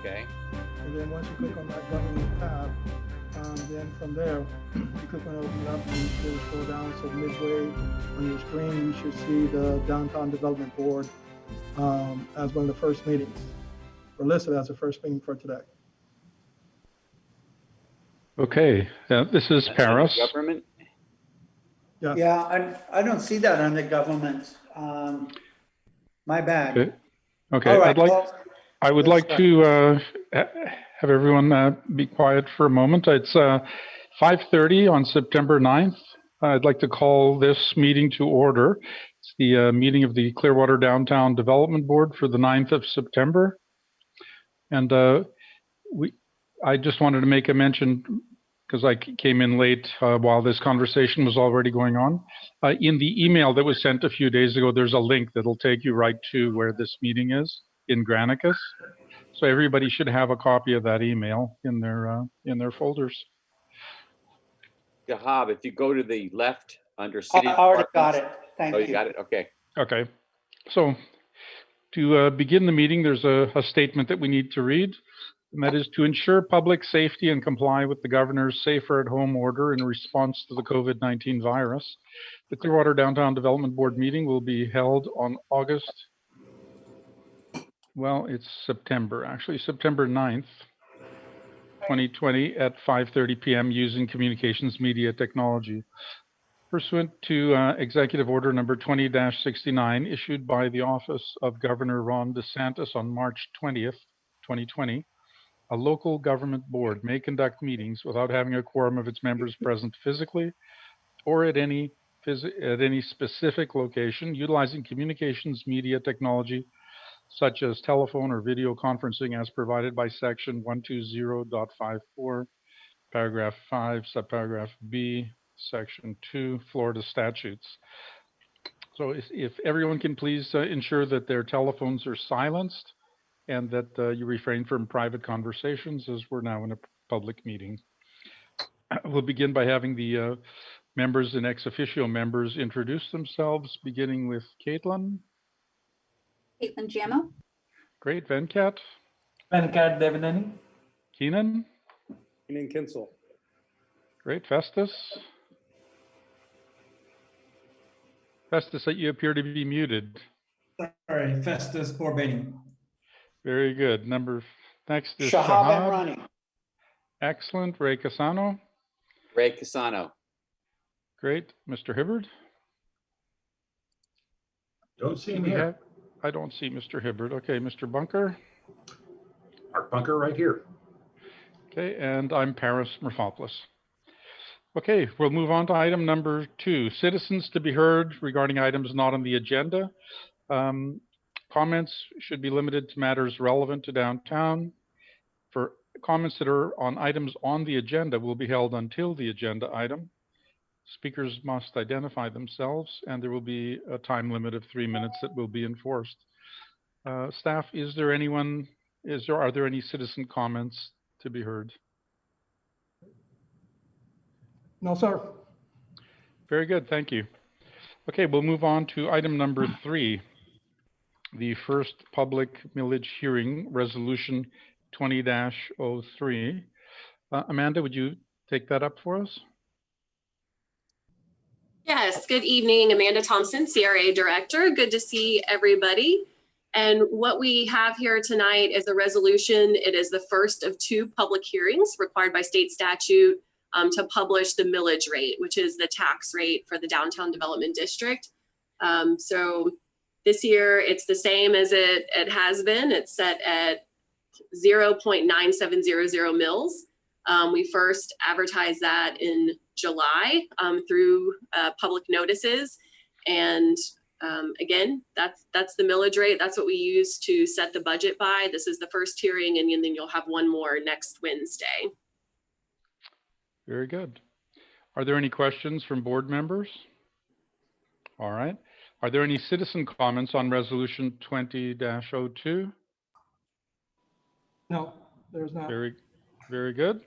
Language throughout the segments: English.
Okay. And then once you click on that government tab, then from there, you click on open up and you scroll down. So midway on your screen, you should see the Downtown Development Board as one of the first meetings, or listed as the first meeting for today. Okay, this is That's Paris. under government. Yes. Yeah, I don't see that on the government. My bad. Okay, okay. All right, I would let's like to have everyone be quiet for a moment. It's 5:30 on September 9th. I'd like to call this meeting to order. It's the meeting of the Clearwater Downtown Development Board for the 9th of September. And I just wanted to make a mention, because I came in late while this conversation was already going on. In the email that was sent a few days ago, there's a link that'll take you right to where this meeting is in Granicus. So everybody should have a copy of that email in their folders. Gahab, if you go to the left under city I already got departments. it. Thank Oh, you. you got it? Okay. Okay. So to begin the meeting, there's a statement that we need to read. And that is to ensure public safety and comply with the governor's safer at home order in response to the COVID-19 virus. The Clearwater Downtown Development Board meeting will be held on it's September 9th, 2020 at 5:30 p.m. using communications media technology. Pursuant to Executive Order number 20-69 issued by the Office of Governor Ron DeSantis on March 20th, 2020, a local government board may conduct meetings without having a quorum of its members present physically or at any specific location, utilizing communications media technology such as telephone or video conferencing as provided by section 120.54, paragraph 5, subparagraph B, section 2, Florida statutes. So if everyone can please ensure that their telephones are silenced and that you refrain from private conversations, as we're now in a public meeting. We'll begin by having the members and ex officio members introduce themselves, beginning with Caitlin. Caitlin Jamo. Great. Venkat. Venkat Devaneni. Keenan. Keenan Kinsel. Great. Festus. Festus, you appear to be muted. Sorry, Festus Borbeni. Very good. Next is Shahab Shahab. Amrani. Excellent. Ray Casano. Ray Casano. Great. Mr. Hibbard. Don't see him here. I don't see Mr. Hibbard. Okay, Mr. Bunker. Mark Bunker right here. Okay, and I'm Paris Murphopoulos. Okay, we'll move on to item number 2, citizens to be heard regarding items not on the agenda. Comments should be limited to matters relevant to downtown. For comments that are on items on the agenda will be held until the agenda item. Speakers must identify themselves, and there will be a time limit of 3 minutes that will be enforced. Staff, are there any citizen comments to be heard? No, sir. Very good, thank you. Okay, we'll move on to item number 3, the first public millage hearing, resolution 20-03. Amanda, would you take that up for us? Yes, good evening, Amanda Thompson, CRA Director. Good to see everybody. And what we have here tonight is a resolution. It is the first of 2 public hearings required by state statute to publish the millage rate, which is the tax rate for the Downtown Development District. So this year, it's the same as it has been. It's set at 0.9700 mils. We first advertised that in July through public notices. And again, that's the millage rate. That's what we use to set the budget by. This is the first hearing, and then you'll have one more next Wednesday. Very good. Are there any questions from board members? All right. Are there any citizen comments on resolution 20-02? No, there's not. Very, very good.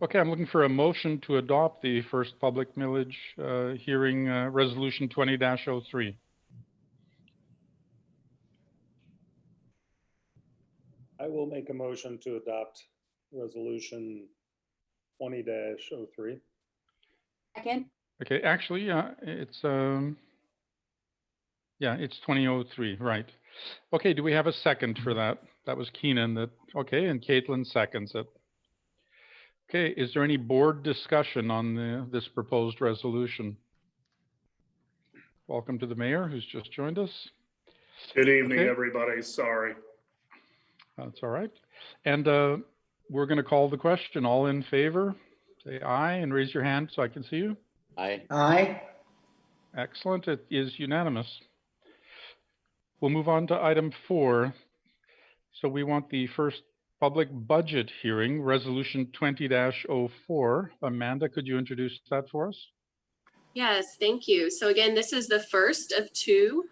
Okay, I'm looking for a motion to adopt the first public millage hearing resolution 20-03. I will make a motion to adopt resolution 20-03. Second. Okay, actually, it's 2003, right. Okay, do we have a second for that? That was Keenan okay, and Caitlin seconds it. Okay, is there any board discussion on this proposed resolution? Welcome to the mayor who's just joined us. Good evening, Okay. everybody. Sorry. That's all right. And we're going to call the question. All in favor, say aye and raise your hand so I can see you. Aye. Aye. Excellent. It is unanimous. We'll move on to item 4. So we want the first public budget hearing, resolution 20-04. Amanda, could you introduce that for us? Yes, thank you. So again, this is the first of 2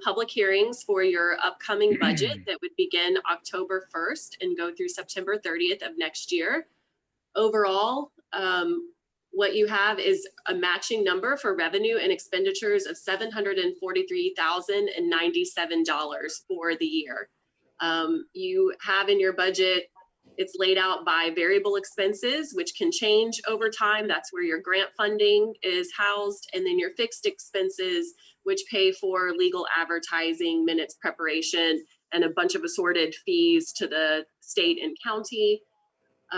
public hearings for your upcoming budget that would begin October 1st and go through September 30th of next year. Overall, what you have is a matching number for revenue and expenditures of $743,097 for the year. You have in your budget, it's laid out by variable expenses, which can change over time. That's where your grant funding is housed. And then your fixed expenses, which pay for legal advertising, minutes preparation, and a bunch of assorted fees to the state and county.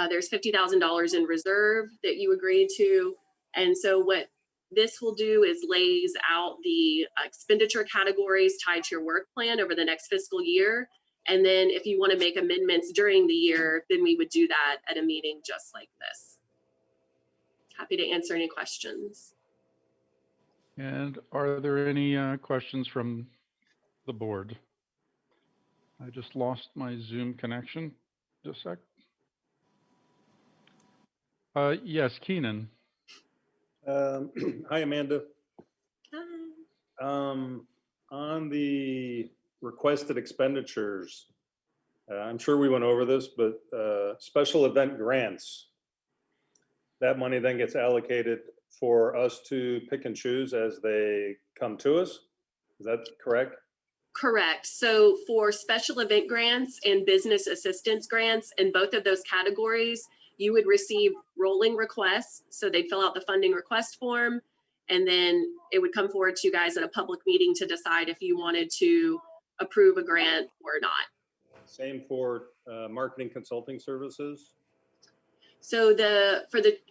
There's $50,000 in reserve that you agreed to. And so what this will do is lays out the expenditure categories tied to your work plan over the next fiscal year. And then if you want to make amendments during the year, then we would do that at a meeting just like this. Happy to answer any questions. And are there any questions from the board? I just lost my Zoom connection. Just a sec. Yes, Keenan. Hi, Amanda. Hi. On the requested expenditures, I'm sure we went over this, but special event grants, that money then gets allocated for us to pick and choose as they come to us. Is that correct? Correct. So for special event grants and business assistance grants, in both of those categories, you would receive rolling requests. So they'd fill out the funding request form, and then it would come forward to you guys at a public meeting to decide if you wanted to approve a grant or not. Same for marketing consulting services? So are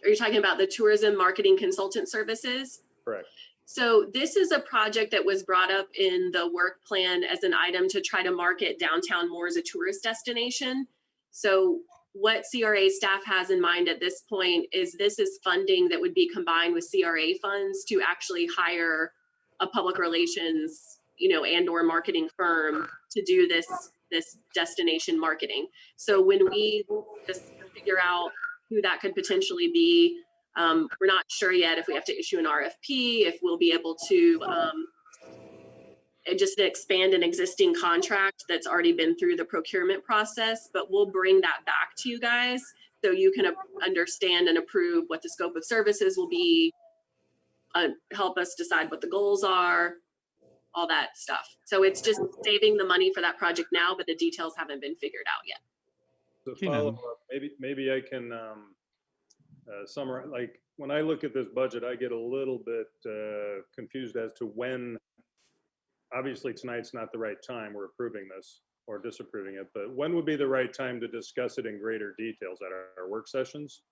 you talking about the tourism marketing consultant services? Correct. So this is a project that was brought up in the work plan as an item to try to market downtown more as a tourist destination. So what CRA staff has in mind at this point is this is funding that would be combined with CRA funds to actually hire a public relations, and or marketing firm to do this destination marketing. So when we just figure out who that could potentially be, we're not sure yet if we have to issue an RFP, if we'll be able to just expand an existing contract that's already been through the procurement process, but we'll bring that back to you guys so you can understand and approve what the scope of services will be, help us decide what the goals are, all that stuff. So it's just saving the money for that project now, but the details haven't been figured out yet. So Keenan. follow up, maybe I can summarize. Like when I look at this budget, I get a little bit confused as to when. Obviously, tonight's not the right time. We're approving this or disapproving it, but when would be the right time to discuss it in greater details at our work sessions?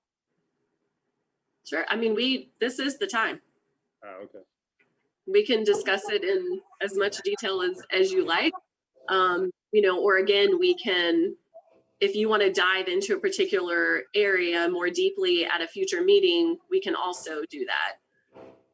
Sure. I mean, this is the time. Okay. We can discuss it in as much detail as you like. Or again, we can, if you want to dive into a particular area more deeply at a future meeting, we can also do that.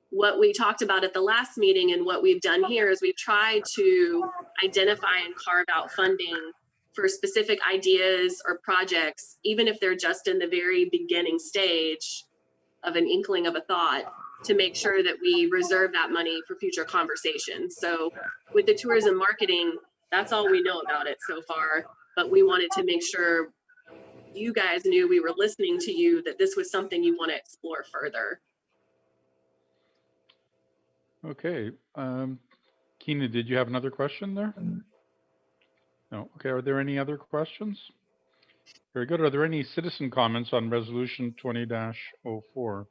What we talked about at the last meeting and what we've done here is we've tried to identify and carve out funding for specific ideas or projects, even if they're just in the very beginning stage of an inkling of a thought, to make sure that we reserve that money for future conversations. So with the tourism marketing, that's all we know about it so far, but we wanted to make sure you guys knew we were listening to you, that this was something you want to explore further. Okay. Keenan, did you have another question there? No. Okay. Are there any other questions? Very good. Are there any citizen comments on resolution 20-04?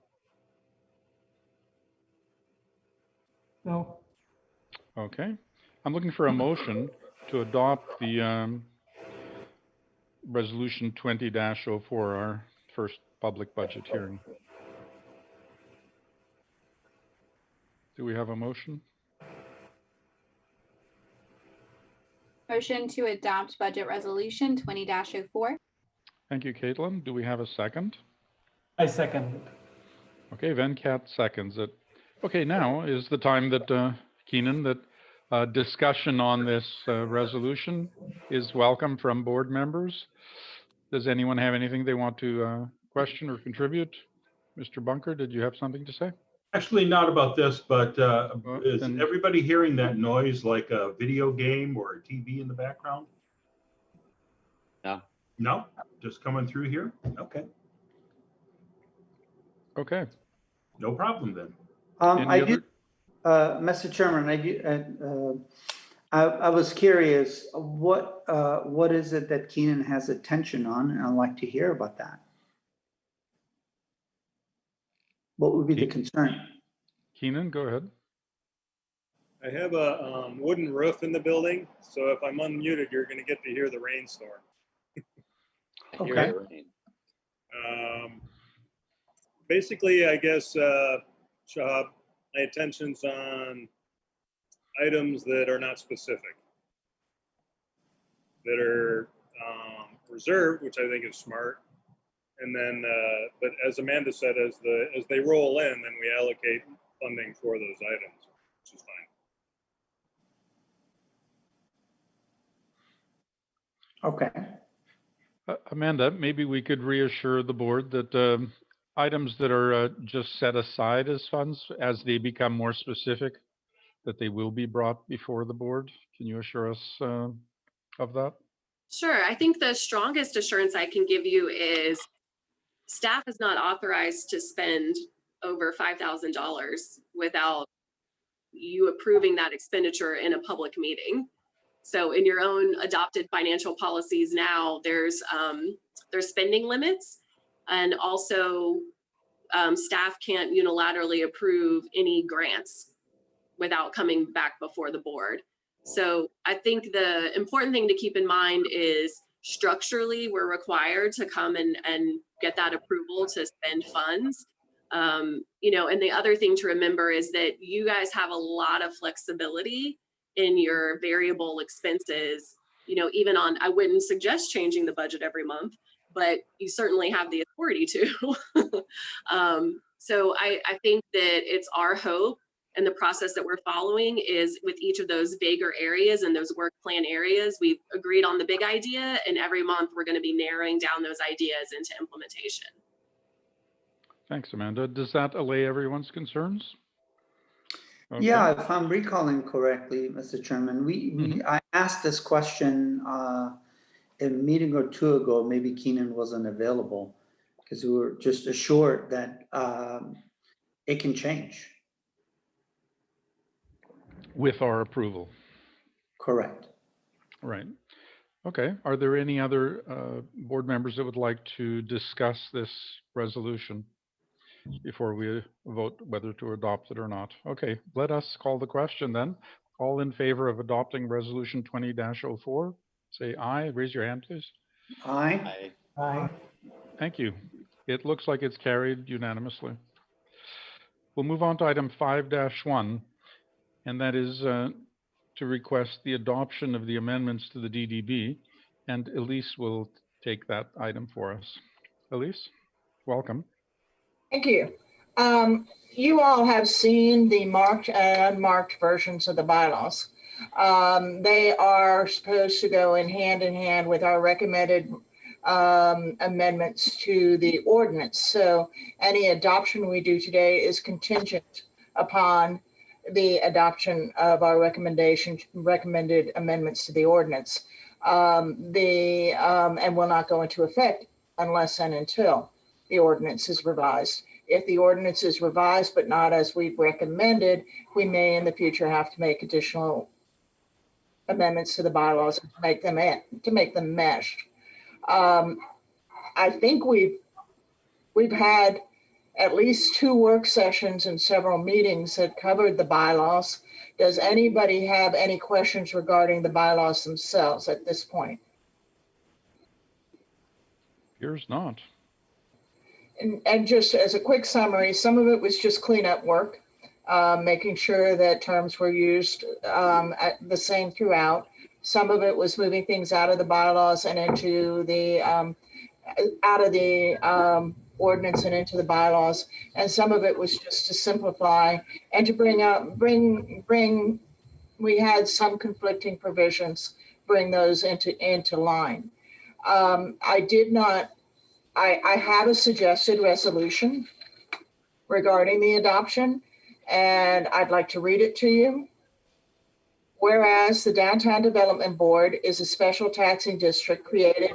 No. Okay. I'm looking for a motion to adopt the resolution 20-04, our first public budget hearing. Do we have a motion? Motion to adopt budget resolution 20-04. Thank you, Caitlin. Do we have a second? I second it. Okay, Venkat seconds it. Okay, now is the time that, Keenan, that discussion on this resolution is welcome from board members. Does anyone have anything they want to question or contribute? Mr. Bunker, did you have something to say? Actually, not about this, but is then- everybody hearing that noise like a video game or a TV in the background? No. No? Just coming through here? Okay, Okay. no problem then. Any I do, Mr. Chairman, I was curious, what is it that Keenan has attention on? And I'd like to hear about that. What would be the concern? Keenan, go ahead. I have a wooden roof in the building, so if I'm unmuted, you're going to get to hear the rainstorm. I hear Okay. it rain. Basically, I guess, Shahab, my attention's on items that are not specific, that are reserved, which I think is smart. And then, but as Amanda said, as they roll in, then we allocate funding for those items, which is fine. Okay. Amanda, maybe we could reassure the board that items that are just set aside as funds, as they become more specific, that they will be brought before the board. Can you assure us of that? Sure. I think the strongest assurance I can give you is staff is not authorized to spend over $5,000 without you approving that expenditure in a public meeting. So in your own adopted financial policies now, there's spending limits, and also staff can't unilaterally approve any grants without coming back before the board. So I think the important thing to keep in mind is structurally we're required to come and get that approval to spend funds. You know, and the other thing to remember is that you guys have a lot of flexibility in your variable expenses. You know, even on, I wouldn't suggest changing the budget every month, but you certainly have the authority to. So I think that it's our hope, and the process that we're following is with each of those bigger areas and those work plan areas, we've agreed on the big idea, and every month we're going to be narrowing down those ideas into implementation. Thanks, Amanda. Does that allay everyone's concerns? Okay. Yeah, if I'm recalling correctly, Mr. Chairman, I asked this question a meeting or two ago. Maybe Keenan wasn't available because we were just assured that it can change. With our approval. Correct. Right. Okay. Are there any other board members that would like to discuss this resolution before we vote whether to adopt it or not? Okay, let us call the question then. All in favor of adopting resolution 20-04, say aye. Raise your hand, please. Aye. Aye. Thank you. It looks like it's carried unanimously. We'll move on to item 5-1, and that is to request the adoption of the amendments to the DDB, and Elise will take that item for us. Elise, welcome. Thank you. You all have seen the marked and unmarked versions of the bylaws. They are supposed to go in hand with our recommended amendments to the ordinance. So any adoption we do today is contingent upon the adoption of our recommended amendments to the ordinance. And will not go into effect unless and until the ordinance is revised. If the ordinance is revised but not as we've recommended, we may in the future have to make additional amendments to the bylaws to make them meshed. I think we've had at least 2 work sessions and several meetings that covered the bylaws. Does anybody have any questions regarding the bylaws themselves at this point? Appears not. And just as a quick summary, some of it was just cleanup work, making sure that terms were used the same throughout. Some of it was moving things out of the bylaws and into the ordinance and into the bylaws. And some of it was just to simplify and to bring. We had some conflicting provisions, bring those into line. I have a suggested resolution regarding the adoption, and I'd like to read it to you. Whereas the Downtown Development Board is a special taxing district created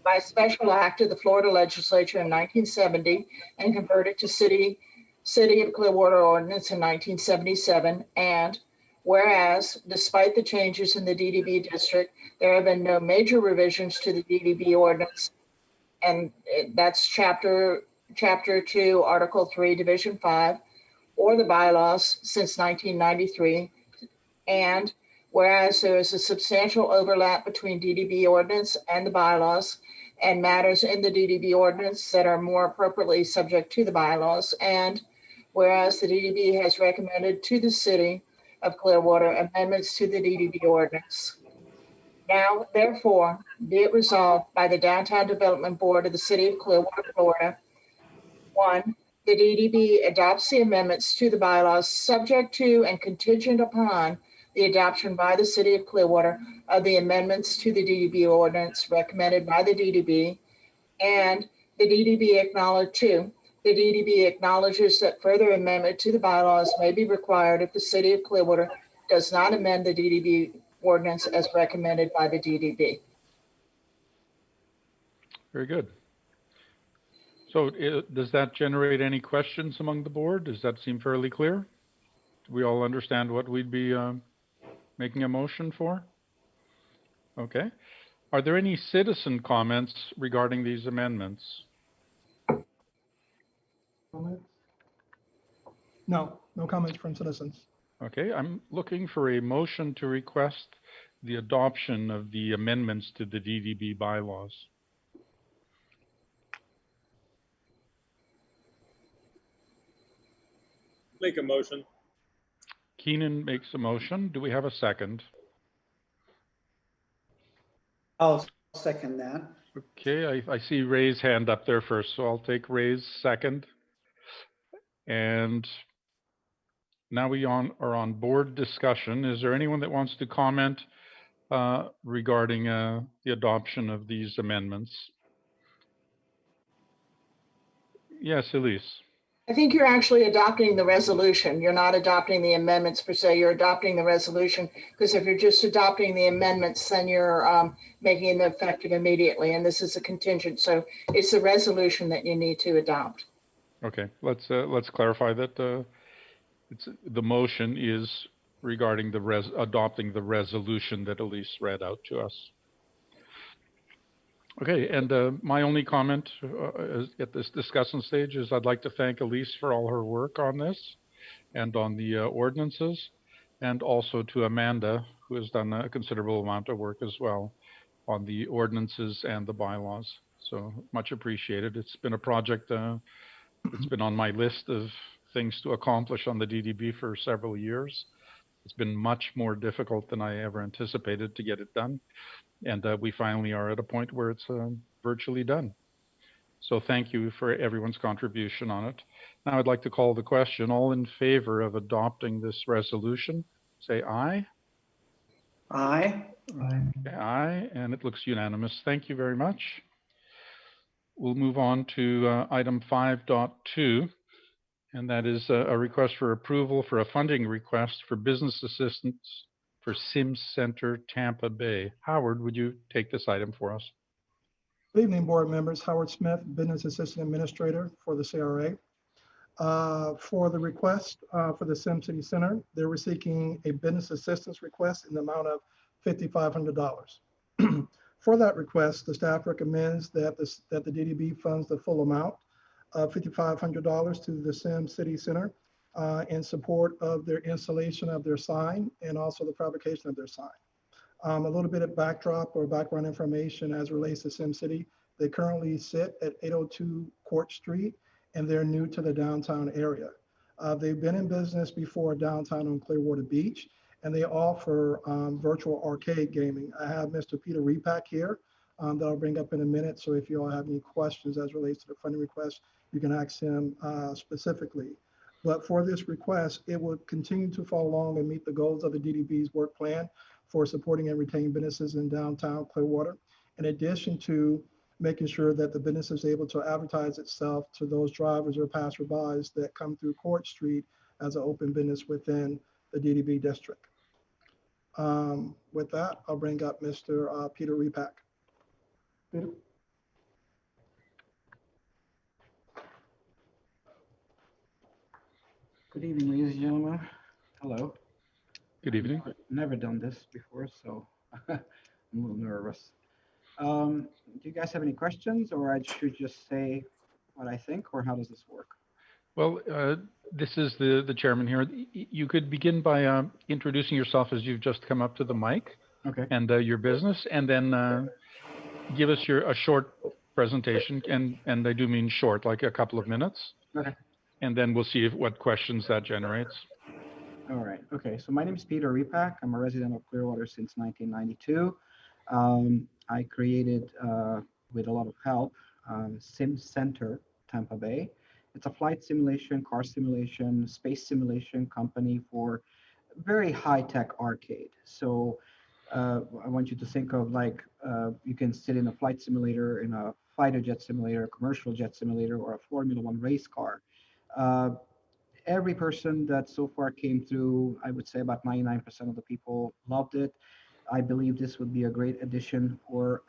by a special act of the Florida Legislature in 1970 and converted to City of Clearwater Ordinance in 1977. And whereas, despite the changes in the DDB district, there have been no major revisions to the DDB ordinance, and that's chapter 2, Article 3, Division 5, or the bylaws since 1993. And whereas there is a substantial overlap between DDB ordinance and the bylaws, and matters in the DDB ordinance that are more appropriately subject to the bylaws. And whereas the DDB has recommended to the City of Clearwater amendments to the DDB ordinance. Now, therefore, be it resolved by the Downtown Development Board of the City of Clearwater, Florida. 1, the DDB adopts the amendments to the bylaws subject to and contingent upon the adoption by the City of Clearwater of the amendments to the DDB ordinance recommended by the DDB. And the DDB acknowledges that further amendment to the bylaws may be required if the City of Clearwater does not amend the DDB ordinance as recommended by the DDB. Very good. So does that generate any questions among the board? Does that seem fairly clear? Do we all understand what we'd be making a motion for? Okay. Are there any citizen comments regarding these amendments? Comments? No comments from citizens. Okay, I'm looking for a motion to request the adoption of the amendments to the DDB bylaws. Make a motion. Keenan makes a motion. Do we have a second? I'll second that. Okay, I see Ray's hand up there first, so I'll take Ray's second. And now we are on board discussion. Is there anyone that wants to comment regarding the adoption of these amendments? Yes, Elise. I think you're actually adopting the resolution. You're not adopting the amendments per se. You're adopting the resolution, because if you're just adopting the amendments, then you're making them effective immediately. And this is a contingent. So it's the resolution that you need to adopt. Okay, let's clarify that the motion is regarding the adopting the resolution that Elise read out to us. Okay, and my only comment at this discussion stage is I'd like to thank Elise for all her work on this and on the ordinances, and also to Amanda, who has done a considerable amount of work as well on the ordinances and the bylaws. So much appreciated. It's been a project it's been on my list of things to accomplish on the DDB for several years. It's been much more difficult than I ever anticipated to get it done. And we finally are at a point where it's virtually done. So thank you for everyone's contribution on it. Now I'd like to call the question. All in favor of adopting this resolution, say aye. Aye. Okay, aye, and it looks unanimous. Thank you very much. We'll move on to item 5.2, and that is a request for approval for a funding request for business assistance for Sims Center, Tampa Bay. Howard, would you take this item for us? Good evening, board members. Howard Smith, Business Assistant Administrator for the CRA. For the request for the Sim City Center, they were seeking a business assistance request in the amount of $5,500. For that request, the staff recommends that the DDB funds the full amount of $5,500 to the Sim City Center in support of their installation of their sign and also the fabrication of their sign. A little bit of backdrop or background information as relates to Sim City. They currently sit at 802 Court Street, and they're new to the downtown area. They've been in business before downtown on Clearwater Beach, and they offer virtual arcade gaming. I have Mr. Peter Repack here that I'll bring up in a minute. So if you all have any questions as relates to the funding request, you can ask him specifically. But for this request, it would continue to follow along and meet the goals of the DDB's work plan for supporting and retaining businesses in downtown Clearwater, in addition to making sure that the business is able to advertise itself to those drivers or passerbys that come through Court Street as an open business within the DDB district. With that, I'll bring up Mr. Peter Repack. Peter? Good evening, ladies and gentlemen. Hello. Good evening. Never done this before, so I'm a little nervous. Do you guys have any questions, or I should just say what I think, or how does this work? Well, this is the chairman here. You could begin by introducing yourself as you've just come up to the mic. Okay. And your business, and then give us a short presentation, and I do mean short, like a couple of minutes. Okay. And then we'll see what questions that generates. All right. Okay. So my name is Peter Repack. I'm a resident of Clearwater since 1992. I created, with a lot of help, Sim Center, Tampa Bay. It's a flight simulation, car simulation, space simulation company for very high-tech arcade. So I want you to think of like you can sit in a flight simulator, in a fighter jet simulator, a commercial jet simulator, or a Formula One race car. Every person that so far came through, I would say about 99% of the people loved it. I believe this would be a great addition for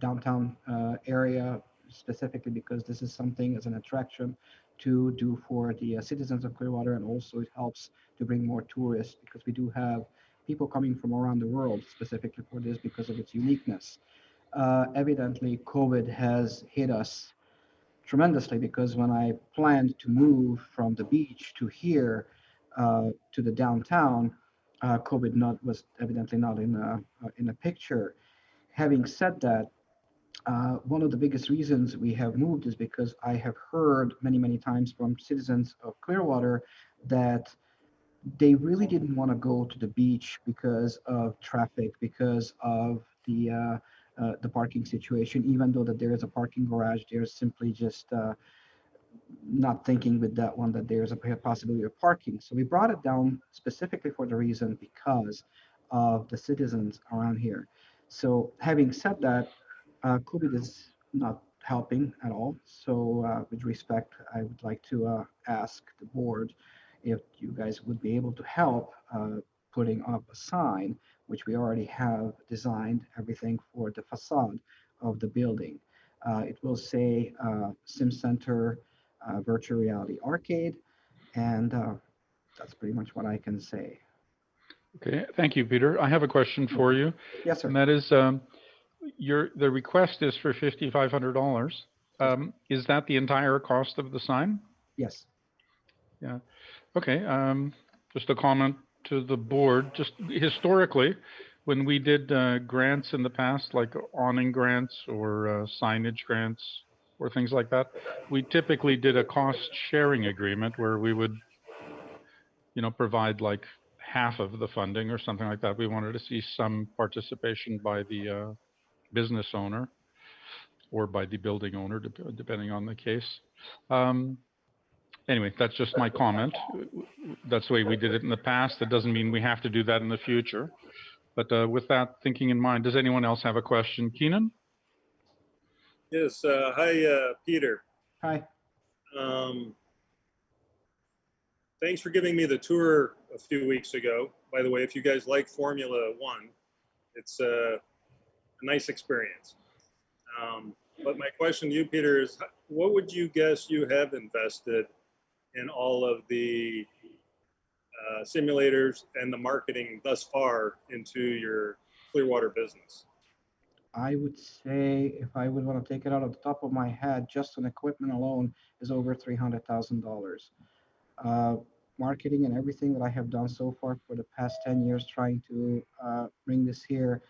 downtown area, specifically because this is something as an attraction to do for the citizens of Clearwater, and also it helps to bring more tourists because we do have people coming from around the world specifically for this because of its uniqueness. Evidently, COVID has hit us tremendously because when I planned to move from the beach to here to the downtown, COVID was evidently not in a picture. Having said that, one of the biggest reasons we have moved is because I have heard many times from citizens of Clearwater that they really didn't want to go to the beach because of traffic, because of the parking situation, even though that there is a parking garage, they're simply just not thinking with that one that there's a possibility of parking. So we brought it down specifically for the reason because of the citizens around here. So having said that, COVID is not helping at all. So with respect, I would like to ask the board if you guys would be able to help putting up a sign, which we already have designed everything for the facade of the building. It will say Sim Center Virtual Reality Arcade, and that's pretty much what I can say. Okay, thank you, Peter. I have a question for you. Yes, sir. And that is, the request is for $5,500. Is that the entire cost of the sign? Yes. Yeah. Okay. Just a comment to the board. Just historically, when we did grants in the past, like awning grants or signage grants or things like that, we typically did a cost sharing agreement where we would, provide like half of the funding or something like that. We wanted to see some participation by the business owner or by the building owner, depending on the case. Anyway, that's just my comment. That's the way we did it in the past. That doesn't mean we have to do that in the future. But with that thinking in mind, does anyone else have a question? Keenan? Yes, hi, Peter. Hi. Thanks for giving me the tour a few weeks ago. By the way, if you guys like Formula One, it's a nice experience. But my question to you, Peter, is what would you guess you have invested in all of the simulators and the marketing thus far into your Clearwater business? I would say if I would want to take it out of the top of my head, just on equipment alone is over $300,000. Marketing and everything that I have done so far for the past 10 years trying to bring this here,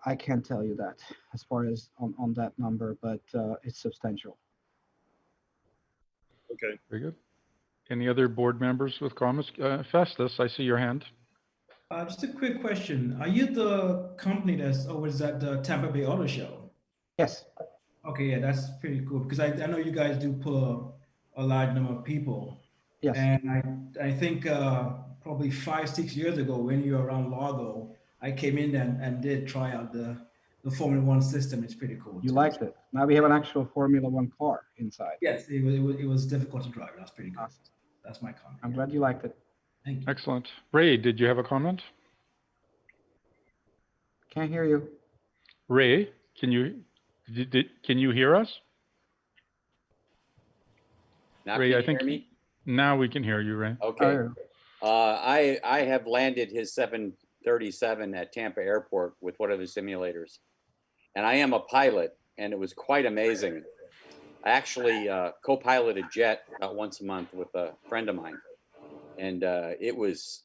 I can't tell you that as far as on that number, but it's substantial. Okay. Very good. Any other board members with comments? Festus, I see your hand. Just a quick question. Are you the company that's always at the Tampa Bay Auto Show? Yes. Okay, yeah, that's pretty cool because I know you guys do pull a large number of people. Yes. And I think probably 5-6 years ago when you were around Largo, I came in and did try out the Formula One system. It's pretty cool. You too. liked it. Now we have an actual Formula One car inside. Yes, it was difficult to drive. That's pretty good. Awesome. That's my comment. I'm glad you liked it. Thank you. Excellent. Ray, did you have a comment? Can't hear you. Ray, can you hear us? Now Ray, can I you think hear me? now we can hear you, Ray. Okay. I have landed his 737 at Tampa Airport with one of the simulators, and I am a pilot, and it was quite amazing. I actually co-pilot a jet about once a month with a friend of mine, and it was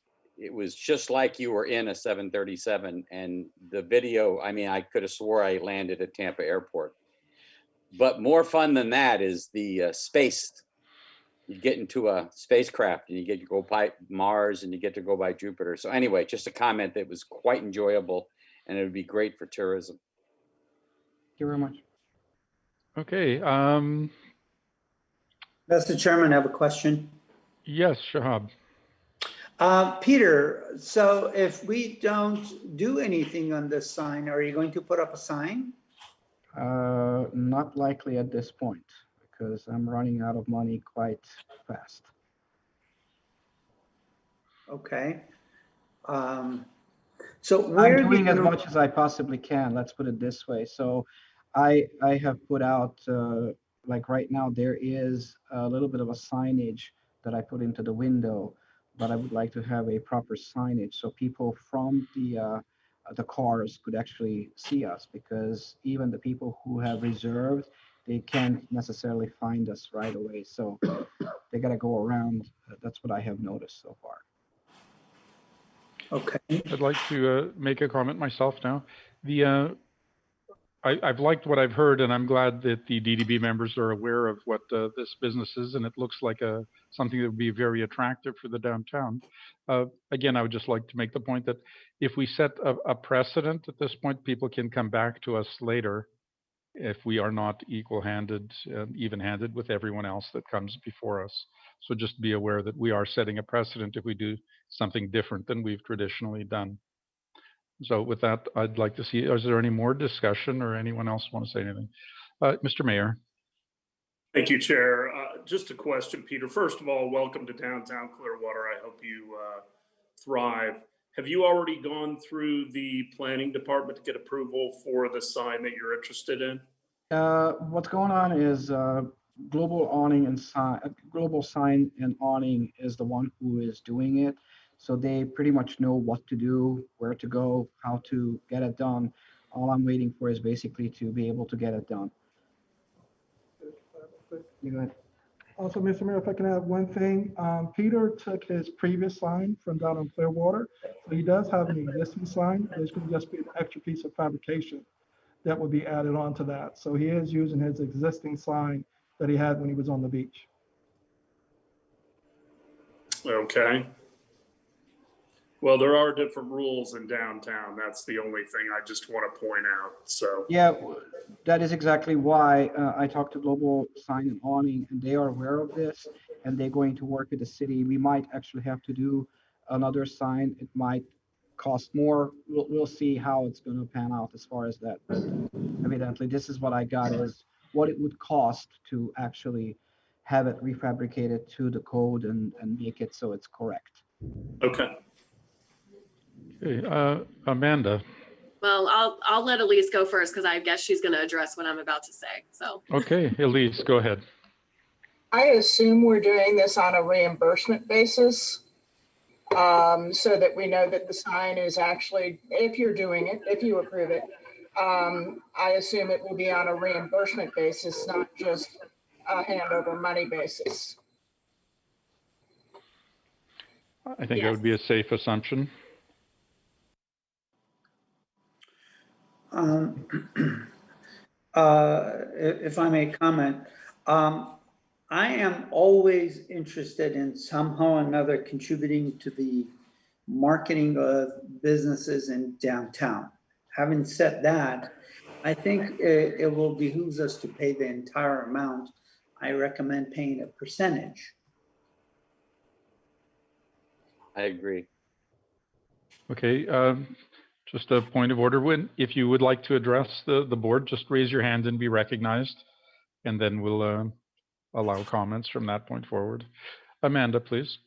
just like you were in a 737. And the video, I mean, I could have swore I landed at Tampa Airport. But more fun than that is the space. You get into a spacecraft and you get to go by Mars and you get to go by Jupiter. So anyway, just a comment that was quite enjoyable, and it would be great for tourism. Thank you very much. Okay. Mr. Chairman, I have a question. Yes, Shahab. Peter, so if we don't do anything on this sign, are you going to put up a sign? Not likely at this point because I'm running out of money quite fast. Okay. So where I'm doing do as you- much as I possibly can. Let's put it this way. So I have put out, like right now, there is a little bit of a signage that I put into the window, but I would like to have a proper signage so people from the cars could actually see us, because even the people who have reserved, they can't necessarily find us right away. So they got to go around. That's what I have noticed so far. Okay. I'd like to make a comment myself now. I've liked what I've heard, and I'm glad that the DDB members are aware of what this business is, and it looks like something that would be very attractive for the downtown. Again, I would just like to make the point that if we set a precedent at this point, people can come back to us later if we are not equal-handed and even-handed with everyone else that comes before us. So just be aware that we are setting a precedent if we do something different than we've traditionally done. So with that, I'd like to see, is there any more discussion or anyone else want to say anything? Mr. Mayor. Thank you, Chair. Just a question, Peter. First of all, welcome to downtown Clearwater. I hope you thrive. Have you already gone through the planning department to get approval for the sign that you're interested in? What's going on is Global Sign and Awning is the one who is doing it. So they pretty much know what to do, where to go, how to get it done. All I'm waiting for is basically to be able to get it done. You go ahead. Also, Mr. Mayor, if I can add one thing, Peter took his previous sign from down on Clearwater. So he does have an existing sign. There's going to just be an extra piece of fabrication that would be added on to that. So he is using his existing sign that he had when he was on the beach. Okay. Well, there are different rules in downtown. That's the only thing I just want to point out. So yeah, that is exactly why I talked to Global Sign and Awning, and they are aware of this, and they're going to work with the city. We might actually have to do another sign. It might cost more. We'll see how it's going to pan out as far as that. But evidently, this is what I got is what it would cost to actually have it refabricated to the code and make it so it's correct. Okay. Okay, Amanda. Well, I'll let Elise go first because I guess she's going to address what I'm about to say. So. Okay, Elise, go ahead. I assume we're doing this on a reimbursement basis, so that we know that the sign is actually, if you're doing it, if you approve it, I assume it will be on a reimbursement basis, not just a hand over money basis. I think that would be a safe assumption. If I may comment, I am always interested in somehow or another contributing to the marketing of businesses in downtown. Having said that, I think it will behoove us to pay the entire amount. I recommend paying a percentage. I agree. Okay, just a point of order. If you would like to address the board, just raise your hand and be recognized, and then we'll allow comments from that point forward. Amanda, please.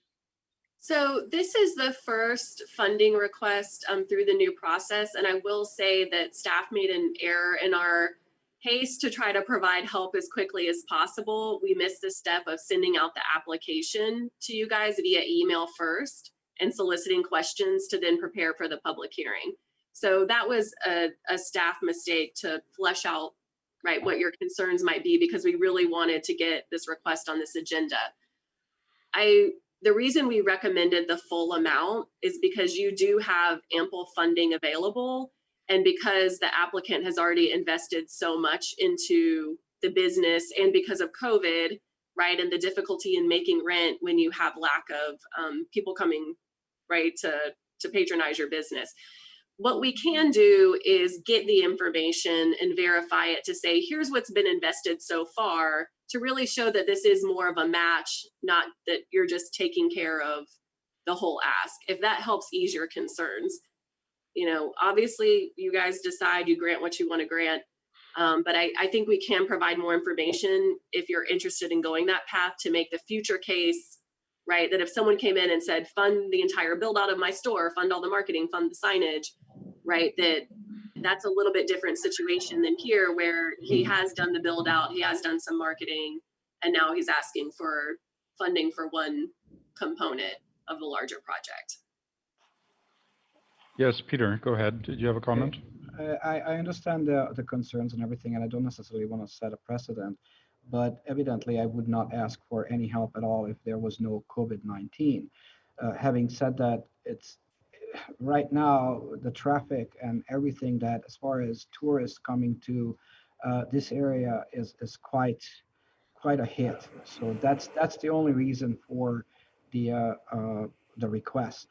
So this is the first funding request through the new process. And I will say that staff made an error in our haste to try to provide help as quickly as possible. We missed the step of sending out the application to you guys via email first and soliciting questions to then prepare for the public hearing. So that was a staff mistake to flesh out, right, what your concerns might be, because we really wanted to get this request on this agenda. The reason we recommended the full amount is because you do have ample funding available, and because the applicant has already invested so much into the business, and because of COVID, right, and the difficulty in making rent when you have lack of people coming, right, to patronize your business. What we can do is get the information and verify it to say, here's what's been invested so far, to really show that this is more of a match, not that you're just taking care of the whole ask. If that helps ease your concerns. You know, obviously you guys decide, you grant what you want to grant. But I think we can provide more information if you're interested in going that path, to make the future case, right, that if someone came in and said, fund the entire build out of my store, fund all the marketing, fund the signage, right, that's a little bit different situation than here, where he has done the build out, he has done some marketing, and now he's asking for funding for one component of the larger project. Yes, Peter, go ahead. Did you have a comment? I understand the concerns and everything, and I don't necessarily want to set a precedent, but evidently I would not ask for any help at all if there was no COVID-19. Having said that, it's right now the traffic and everything that, as far as tourists coming to this area, is quite a hit. So that's the only reason for the request.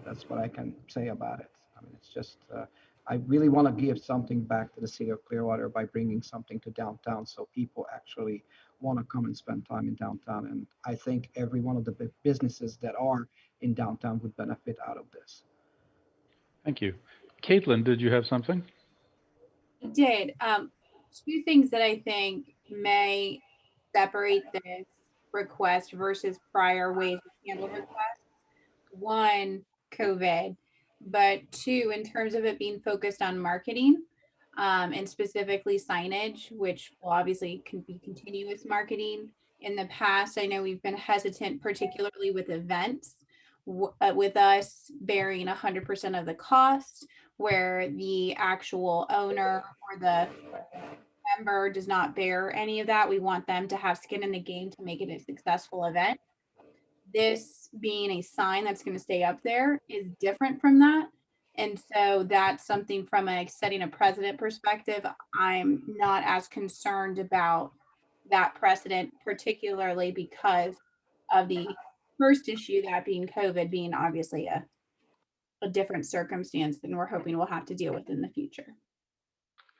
That's what I can say about it. I mean, it's just I really want to give something back to the city of Clearwater by bringing something to downtown, so people actually want to come and spend time in downtown. And I think every one of the businesses that are in downtown would benefit out of this. Thank you. Caitlin, did you have something? I did. Two things that I think may separate this request versus prior ways to handle requests. One, COVID, but two, in terms of it being focused on marketing, and specifically signage, which will obviously can be continuous marketing. In the past, I know we've been hesitant, particularly with events, with us bearing 100% of the cost, where the actual owner or the member does not bear any of that. We want them to have skin in the game to make it a successful event. This being a sign that's going to stay up there is different from that. And so that's something from a setting a precedent perspective. I'm not as concerned about that precedent, particularly because of the first issue, that being COVID, being obviously a different circumstance than we're hoping we'll have to deal with in the future.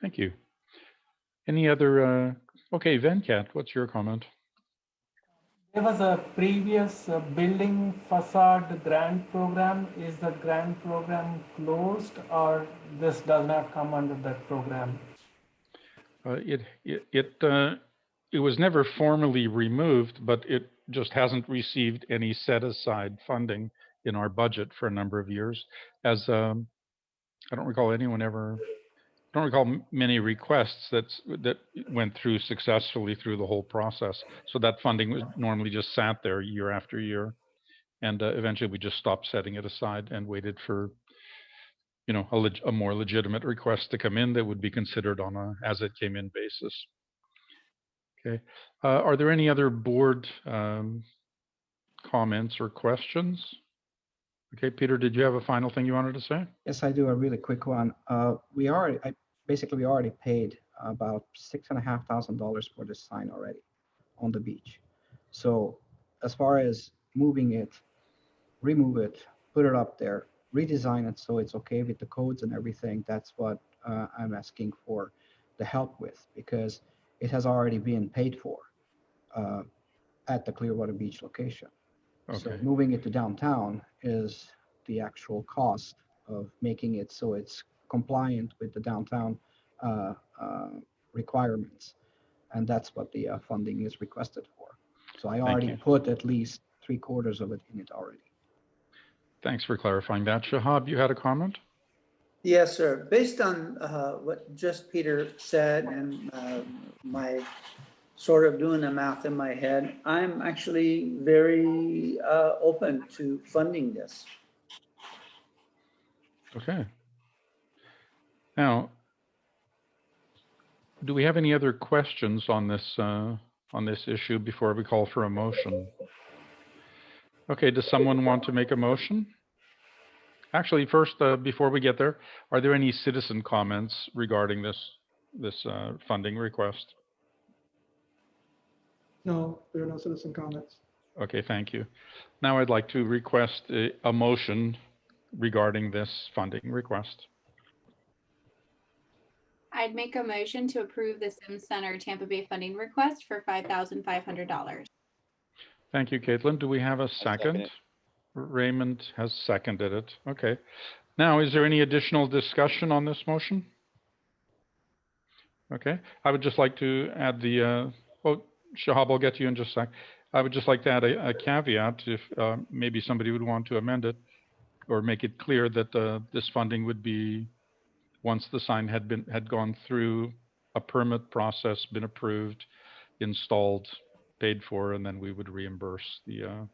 Thank you. Any other, okay, Venkat, what's your comment? There was a previous building facade grant program. Is the grant program closed, or this does not come under that program? It was never formally removed, but it just hasn't received any set aside funding in our budget for a number of years. As I don't recall many requests that went through successfully through the whole process. So that funding was normally just sat there year after year, and eventually we just stopped setting it aside and waited for, you know, a more legitimate request to come in that would be considered on a as it came in basis. Okay. Are there any other board comments or questions? Okay, Peter, did you have a final thing you wanted to say? Yes, I do. A really quick one. We already paid about $6,500 for this sign already on the beach. So as far as moving it, remove it, put it up there, redesign it so it's okay with the codes and everything, that's what I'm asking for the help with, because it has already been paid for at the Clearwater Beach location. So Okay. moving it to downtown is the actual cost of making it so it's compliant with the downtown requirements. And that's what the funding is requested for. So I already put at least 3/4 of it in it already. Thanks for clarifying that. Shahab, you had a comment? Yes, sir. Based on what just Peter said and my sort of doing the math in my head, I'm actually very open to funding this. Okay. Now, do we have any other questions on this issue before we call for a motion? Okay, does someone want to make a motion? Actually, first, before we get there, are there any citizen comments regarding this funding request? No, there are no citizen comments. Okay, thank you. Now I'd like to request a motion regarding this funding request. I'd make a motion to approve the Sims Center Tampa Bay funding request for $5,500. Thank you, Caitlin. Do we have a second second? it. Raymond has seconded it. Okay. Now, is there any additional discussion on this motion? Okay. I would just like to add Shahab, I'll get to you in just a sec. I would just like to add a caveat if maybe somebody would want to amend it or make it clear that this funding would be once the sign had gone through a permit process, been approved, installed, paid for, and then we would reimburse the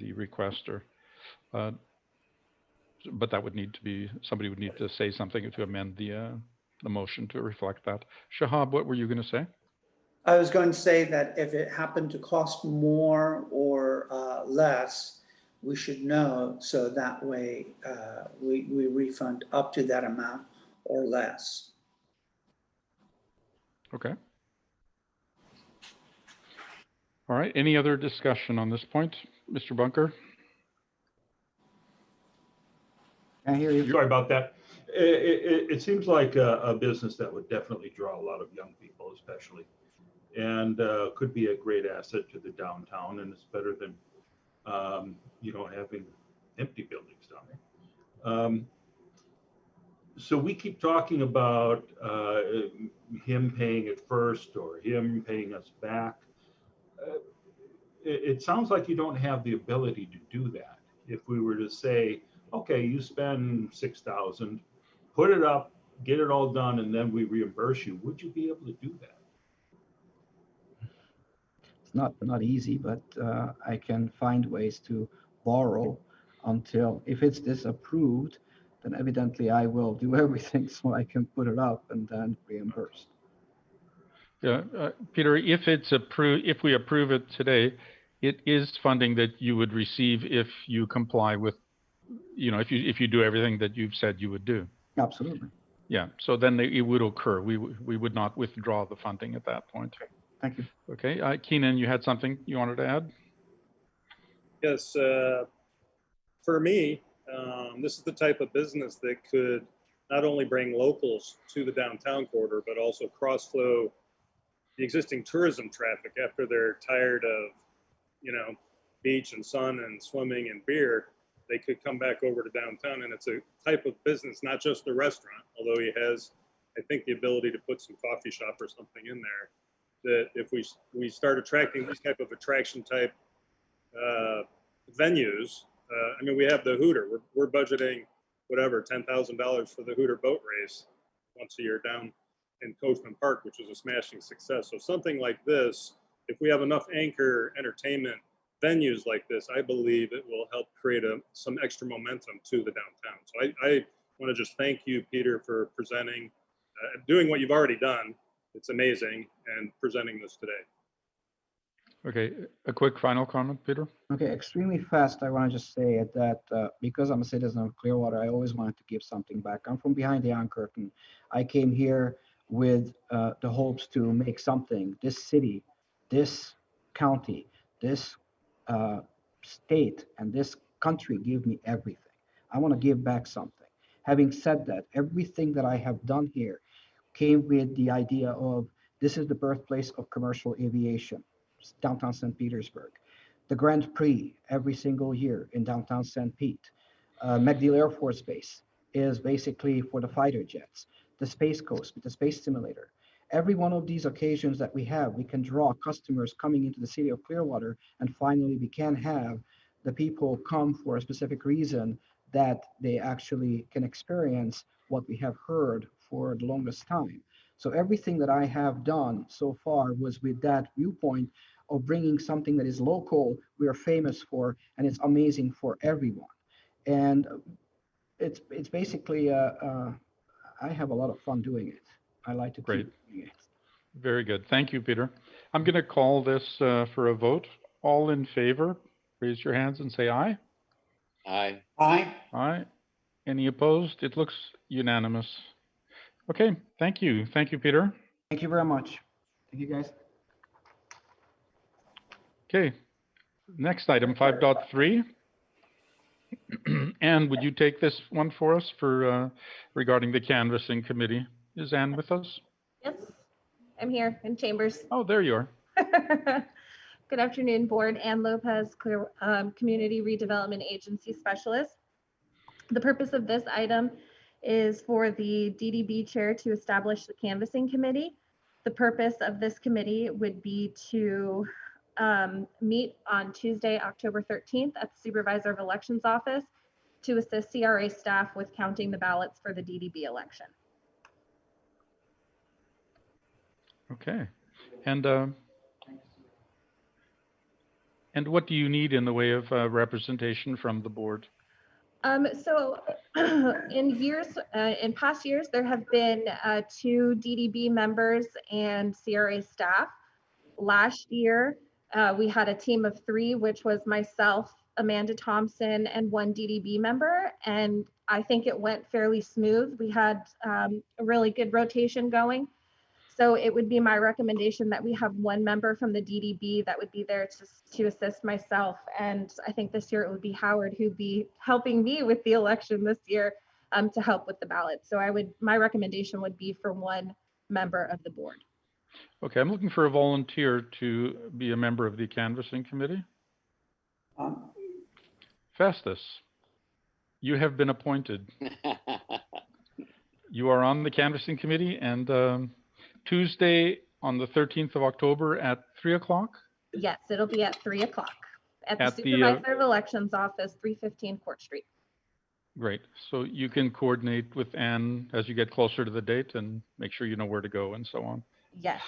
requester. But that would need to be, somebody would need to say something to amend the motion to reflect that. Shahab, what were you going to say? I was going to say that if it happened to cost more or less, we should know, so that way we refund up to that amount or less. Okay. All right. Any other discussion on this point, Mr. Bunker? I hear you. Sorry about that. It seems like a business that would definitely draw a lot of young people, especially, and could be a great asset to the downtown. And it's better than, having empty buildings down there. So we keep talking about him paying it first or him paying us back. It sounds like you don't have the ability to do that. If we were to say, okay, you spend $6,000, put it up, get it all done, and then we reimburse you, would you be able to do that? It's not easy, but I can find ways to borrow until, if it's disapproved, then evidently I will do everything so I can put it up and then reimburse. Yeah, Peter, if it's approved, if we approve it today, it is funding that you would receive if you comply with, if you do everything that you've said you would do. Absolutely. Yeah, so then it would occur. We would not withdraw the funding at that point. Thank you. Okay, Keenan, you had something you wanted to add? Yes, for me, this is the type of business that could not only bring locals to the downtown corridor, but also cross-flow the existing tourism traffic after they're tired of, beach and sun and swimming and beer. They could come back over to downtown, and it's a type of business, not just a restaurant, although he has, I think, the ability to put some coffee shop or something in there, that if we start attracting these type of attraction type venues, we have the Hooter. We're budgeting whatever, $10,000 for the Hooter boat race once a year down in Coachman Park, which was a smashing success. So something like this, if we have enough anchor entertainment venues like this, I believe it will help create some extra momentum to the downtown. So want to just thank you, Peter, for presenting, doing what you've already done. It's amazing, and presenting this today. Okay, a quick final comment, Peter. Okay, extremely fast. I want to just say that because I'm a citizen of Clearwater, I always wanted to give something back. I'm from behind the Iron Curtain. I came here with the hopes to make something. This city, this county, this state, and this country gave me everything. I want to give back something. Having said that, everything that I have done here came with the idea of this is the birthplace of commercial aviation, downtown St. Petersburg. The Grand Prix every single year in downtown St. Pete. MacDill Air Force Base is basically for the fighter jets. The Space Coast with the space simulator. Every one of these occasions that we have, we can draw customers coming into the city of Clearwater, and finally we can have the people come for a specific reason that they actually can experience what we have heard for the longest time. So everything that I have done so far was with that viewpoint of bringing something that is local, we are famous for, and it's amazing for everyone. And it's basically, I have a lot of fun doing it. I like to keep Great. doing it. Very good. Thank you, Peter. I'm going to call this for a vote. All in favor, raise your hands and say aye. Aye. Aye. Aye. Any opposed? It looks unanimous. Okay, thank you. Thank you, Peter. Thank you very much. Thank you, guys. Okay, next item, 5.3. Anne, would you take this one for us for regarding the canvassing committee? Is Anne with us? Yes, I'm here in chambers. Oh, there you are. Good afternoon, Board. Ann Lopez, Community Redevelopment Agency Specialist. The purpose of this item is for the DDB chair to establish the canvassing committee. The purpose of this committee would be to meet on Tuesday, October 13th at the Supervisor of Elections office to assist CRA staff with counting the ballots for the DDB election. Okay, and what do you need in the way of representation from the board? So in past years, there have been 2 DDB members and CRA staff. Last year, we had a team of 3, which was myself, Amanda Thompson, and 1 DDB member. And I think it went fairly smooth. We had a really good rotation going. So it would be my recommendation that we have 1 member from the DDB that would be there to assist myself. And I think this year it would be Howard who'd be helping me with the election this year to help with the ballot. So my recommendation would be for 1 member of the board. Okay, I'm looking for a volunteer to be a member of the canvassing committee. Festus, you have been appointed. You are on the canvassing committee, and Tuesday on the 13th of October at 3 o'clock? Yes, it'll be at 3 o'clock at the At the, Supervisor of Elections office, 315 Court Street. Great. So you can coordinate with Anne as you get closer to the date and make sure you know where to go and so on. Yes.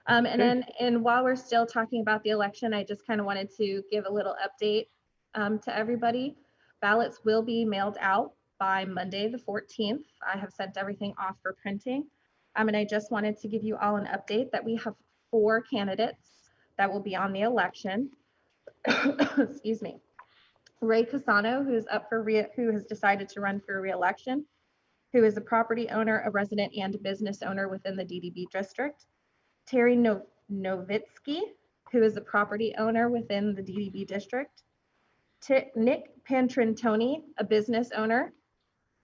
And while we're still talking about the election, I just kind of wanted to give a little update to everybody. Ballots will be mailed out by Monday, the 14th. I have sent everything off for printing. And I just wanted to give you all an update that we have 4 candidates that will be on the election. Excuse me. Ray Casano, who has decided to run for re-election, who is a property owner, a resident, and a business owner within the DDB district. Terry Novitsky, who is a property owner within the DDB district. Nick Pantrantoni, a business owner,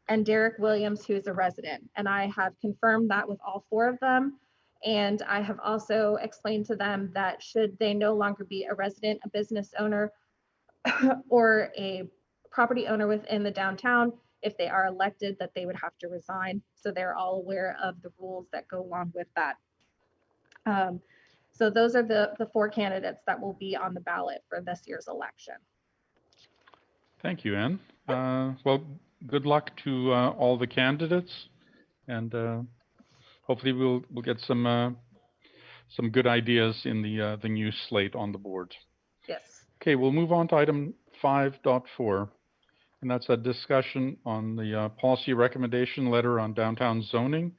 and Derek Williams, who is a resident. And I have confirmed that with all 4 of them. And I have also explained to them that should they no longer be a resident, a business owner, or a property owner within the downtown, if they are elected, that they would have to resign. So they're all aware of the rules that go along with that. So those are the 4 candidates that will be on the ballot for this year's election. Thank you, Anne. Well, good luck to all the candidates, and hopefully we'll get some good ideas in the new slate on the board. Yes. Okay, we'll move on to item 5.4, and that's a discussion on the policy recommendation letter on downtown zoning.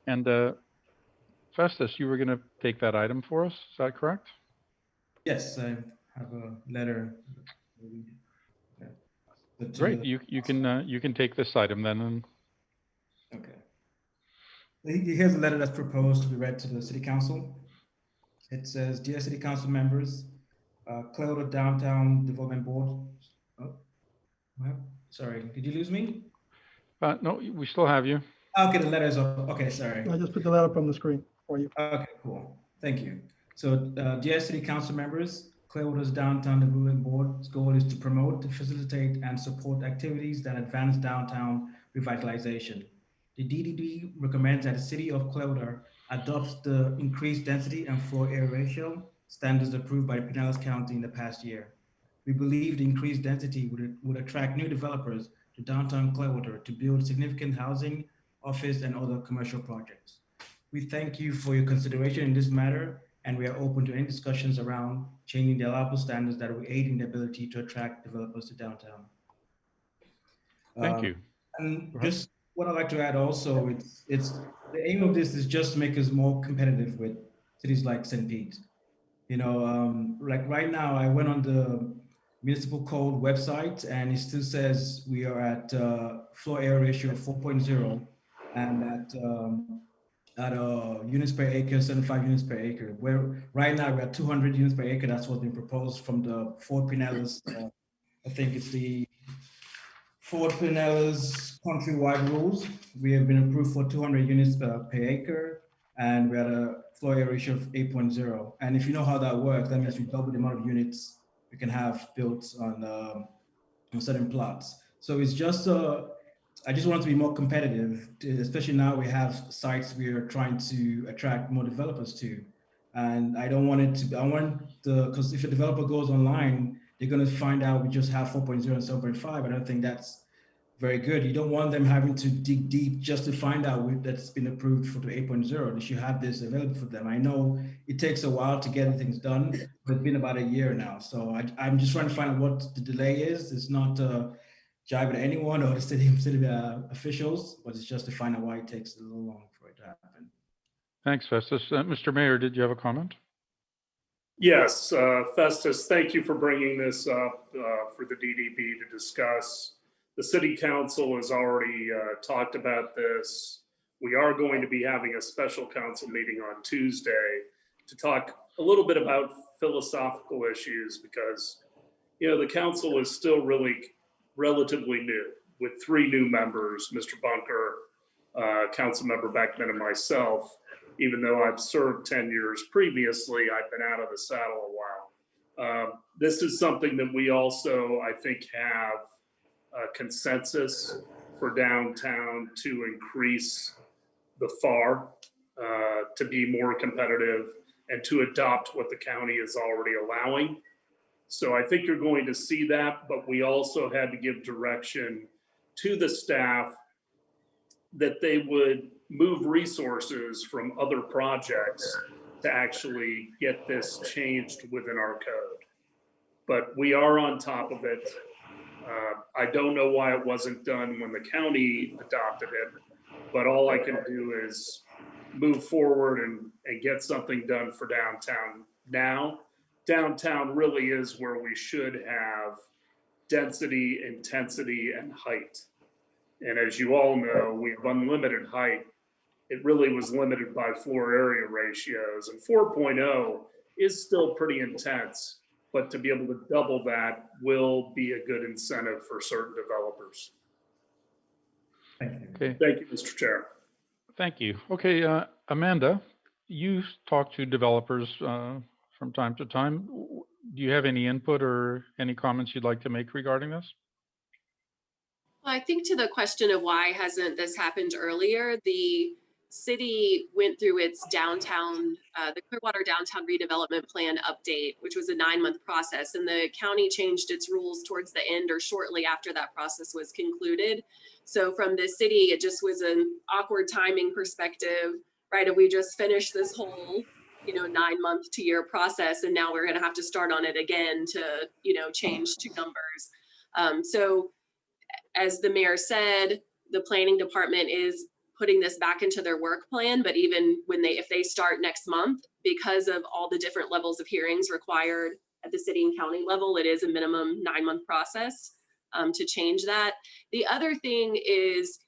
And Festus, you were going to take that item for us. Is that correct? Yes, I have a letter. Yeah. But to Great. the- You can take this item then. And Okay. Here's a letter that's proposed to be read to the city council. It says, "Dear City Council members, Clearwater Downtown Development Board." Oh, well, sorry, did you lose me? no, we still have you. Okay, the letter is up. Okay, sorry. I just put the letter up on the screen for you. Okay, cool. Thank you. So, dear City Council members, Clearwater's Downtown Development Board's goal is to promote, facilitate, and support activities that advance downtown revitalization. The DDB recommends that the City of Clearwater adopts the increased density and floor area ratio standards approved by Pinellas County in the past year. We believe the increased density would attract new developers to downtown Clearwater to build significant housing, office, and other commercial projects. We thank you for your consideration in this matter, and we are open to any discussions around changing the allowable standards that will aid in the ability to attract developers to downtown. Thank you. And just what I'd like to add also, it's the aim of this is just to make us more competitive with cities like St. Pete. You know, like right now, I went on the municipal code website and it still says we are at floor area ratio of 4.0 and at units per acre, 75 units per acre. Where right now we're at 200 units per acre. That's what's been proposed from the Fort Pinellas. I think it's the Fort Pinellas countrywide rules. We have been approved for 200 units per acre, and we had a floor area ratio of 8.0. And if you know how that works, that means we double the amount of units we can have built on certain plots. So it's just I just want to be more competitive, especially now we have sites we are trying to attract more developers to. And I don't want it to, because if a developer goes online, they're going to find out we just have 4.0 and 7.5. I don't think that's very good. You don't want them having to dig deep just to find out that's been approved for the 8.0. They should have this available for them. I know it takes a while to get things done, but it's been about a year now. So I'm just trying to find out what the delay is. It's not jibing at anyone or the city officials, but it's just to find out why it takes a little long for it to happen. Thanks, Festus. Mr. Mayor, did you have a comment? Yes, Festus, thank you for bringing this up for the DDB to discuss. The city council has already talked about this. We are going to be having a special council meeting on Tuesday to talk a little bit about philosophical issues because, you know, the council is still really relatively new with 3 new members, Mr. Bunker, Councilmember Beckman, and myself. Even though I've served 10 years previously, I've been out of the saddle a while. This is something that we also, I think, have a consensus for downtown to increase the FAR, to be more competitive and to adopt what the county is already allowing. So I think you're going to see that, but we also had to give direction to the staff that they would move resources from other projects to actually get this changed within our code. But we are on top of it. I don't know why it wasn't done when the county adopted it, but all I can do is move forward and get something done for downtown now. Downtown really is where we should have density, intensity, and height. And as you all know, we have unlimited height. It really was limited by floor area ratios, and 4.0 is still pretty intense, but to be able to double that will be a good incentive for certain developers. Thank you. Okay. Thank you, Mr. Chair. Thank you. Okay, Amanda, you talk to developers from time to time. Do you have any input or any comments you'd like to make regarding this? Well, I think to the question of why hasn't this happened earlier, the city went through its downtown, the Clearwater Downtown Redevelopment Plan update, which was a 9-month process, and the county changed its rules towards the end or shortly after that process was concluded. So from the city, it just was an awkward timing perspective, right? And we just finished this whole, 9-month to year process, and now we're going to have to start on it again to, change 2 numbers. So as the mayor said, the planning department is putting this back into their work plan, but even when if they start next month, because of all the different levels of hearings required at the city and county level, it is a minimum 9-month process to change that. The other thing is,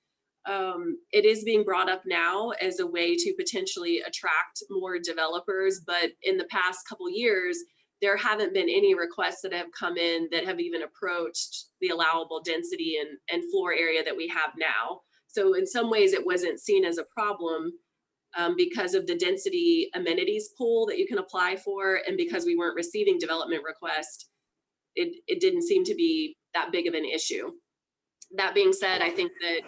it is being brought up now as a way to potentially attract more developers, but in the past couple years, there haven't been any requests that have come in that have even approached the allowable density and floor area that we have now. So in some ways it wasn't seen as a problem because of the density amenities pool that you can apply for, and because we weren't receiving development requests, it didn't seem to be that big of an issue. That being said, I think that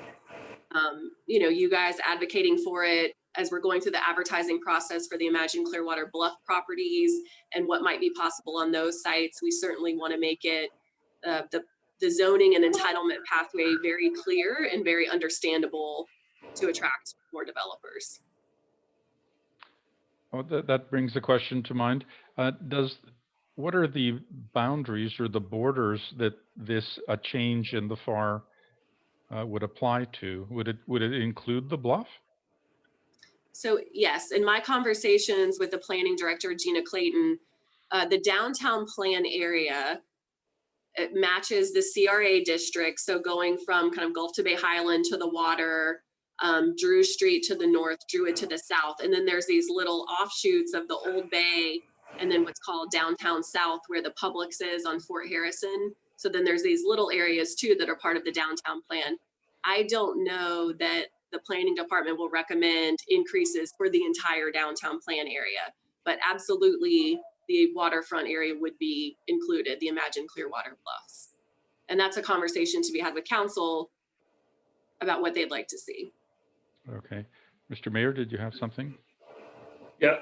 you guys advocating for it as we're going through the advertising process for the Imagine Clearwater Bluff properties and what might be possible on those sites, we certainly want to make it the zoning and entitlement pathway very clear and very understandable to attract more developers. Oh, that brings a question to mind. What are the boundaries or the borders that this change in the FAR would apply to? Would it include the bluff? So yes, in my conversations with the planning director, Gina Clayton, the downtown plan area, it matches the CRA district. So going from kind of Gulf to Bay Highland to the water, Drew Street to the north, Druid to the south. And then there's these little offshoots of the Old Bay, and then what's called downtown south where the Publix is on Fort Harrison. So then there's these little areas too that are part of the downtown plan. I don't know that the planning department will recommend increases for the entire downtown plan area, but absolutely the waterfront area would be included, the Imagine Clearwater Bluffs. And that's a conversation to be had with council about what they'd like to see. Okay. Mr. Mayor, did you have something? Yeah.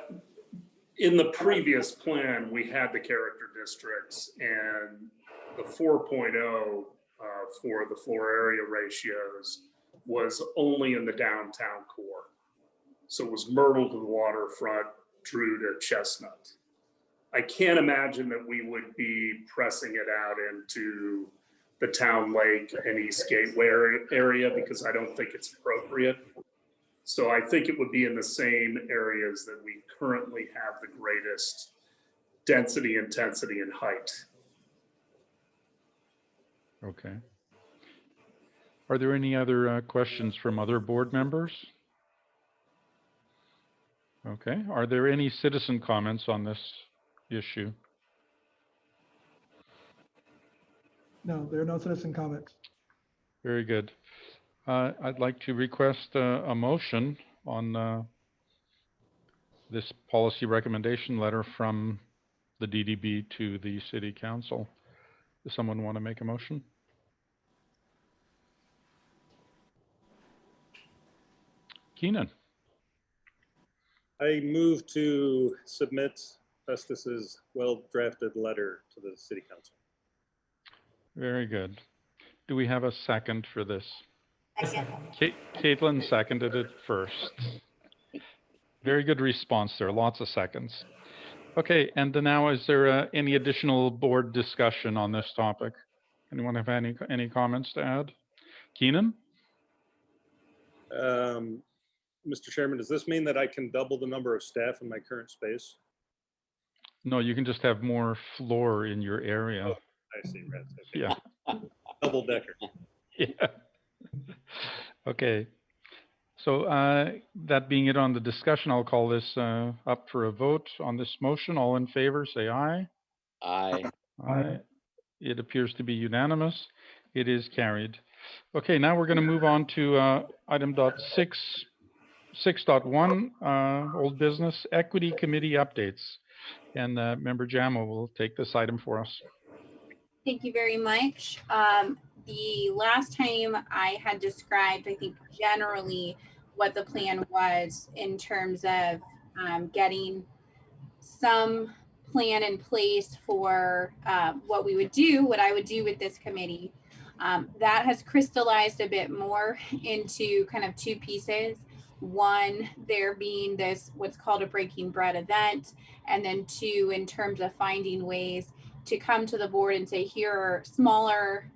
In the previous plan, we had the character districts, and the 4.0 for the floor area ratios was only in the downtown core. So it was Myrtle to the waterfront, Drew to Chestnut. I can't imagine that we would be pressing it out into the Town Lake and East Gateway area because I don't think it's appropriate. So I think it would be in the same areas that we currently have the greatest density, intensity, and height. Okay. Are there any other questions from other board members? Okay. Are there any citizen comments on this issue? No, there are no citizen comments. Very good. I'd like to request a motion on this policy recommendation letter from the DDB to the City Council. Does someone want to make a motion? Keenan. I move to submit Festus's well-drafted letter to the City Council. Very good. Do we have a second for this? Second. Caitlin seconded it first. Very good response there. Lots of seconds. Okay, and now is there any additional board discussion on this topic? Anyone have any comments to add? Keenan? Mr. Chairman, does this mean that I can double the number of staff in my current space? No, you can just have more floor in your area. Oh, I see, right. Okay. Yeah. Double decker. Yeah. Okay. So that being it on the discussion, I'll call this up for a vote on this motion. All in favor, say aye. Aye. Aye. It appears to be unanimous. It is carried. Okay, now we're going to move on to item 6.1, old business, equity committee updates. And Member Jamo will take this item for us. Thank you very much. The last time I had described, I think generally what the plan was in terms of getting some plan in place for what I would do with this committee. That has crystallized a bit more into kind of two pieces. One, there being this what's called a breaking bread event, and then two, in terms of finding ways to come to the board and say, here are smaller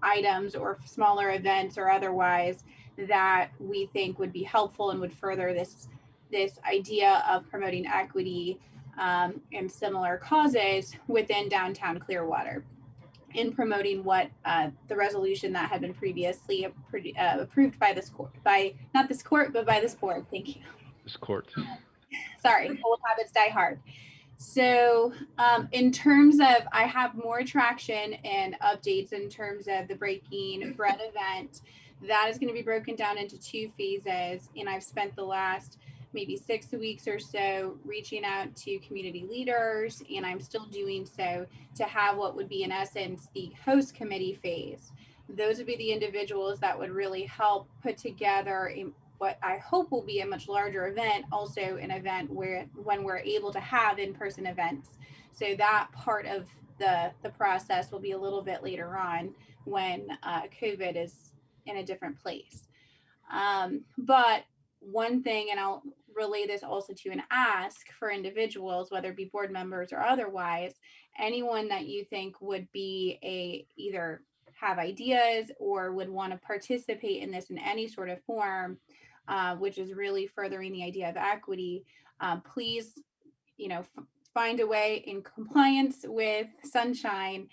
items or smaller events or otherwise that we think would be helpful and would further this idea of promoting equity and similar causes within downtown Clearwater, in promoting what the resolution that had been previously approved by this court, by not this court, but by this board. Thank you. This court. Sorry, old habits die hard. So in terms of, I have more traction and updates in terms of the Breaking Bread event. That is going to be broken down into 2 phases. And I've spent the last maybe 6 weeks or so reaching out to community leaders, and I'm still doing so, to have what would be in essence the host committee phase. Those would be the individuals that would really help put together what I hope will be a much larger event, also an event where when we're able to have in-person events. So that part of the process will be a little bit later on when COVID is in a different place. But one thing, and I'll relay this also to an ask for individuals, whether it be board members or otherwise, anyone that you think would be either have ideas or would want to participate in this in any sort of form, which is really furthering the idea of equity, please, find a way in compliance with Sunshine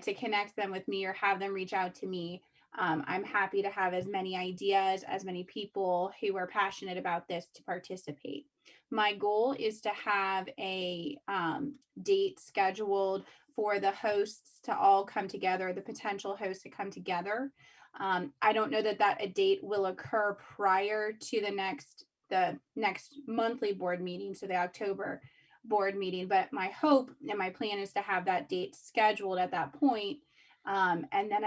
to connect them with me or have them reach out to me. I'm happy to have as many ideas, as many people who are passionate about this to participate. My goal is to have a date scheduled for the hosts to all come together, the potential hosts to come together. I don't know that a date will occur prior to the next monthly board meeting, so the October board meeting, but my hope and my plan is to have that date scheduled at that point. And then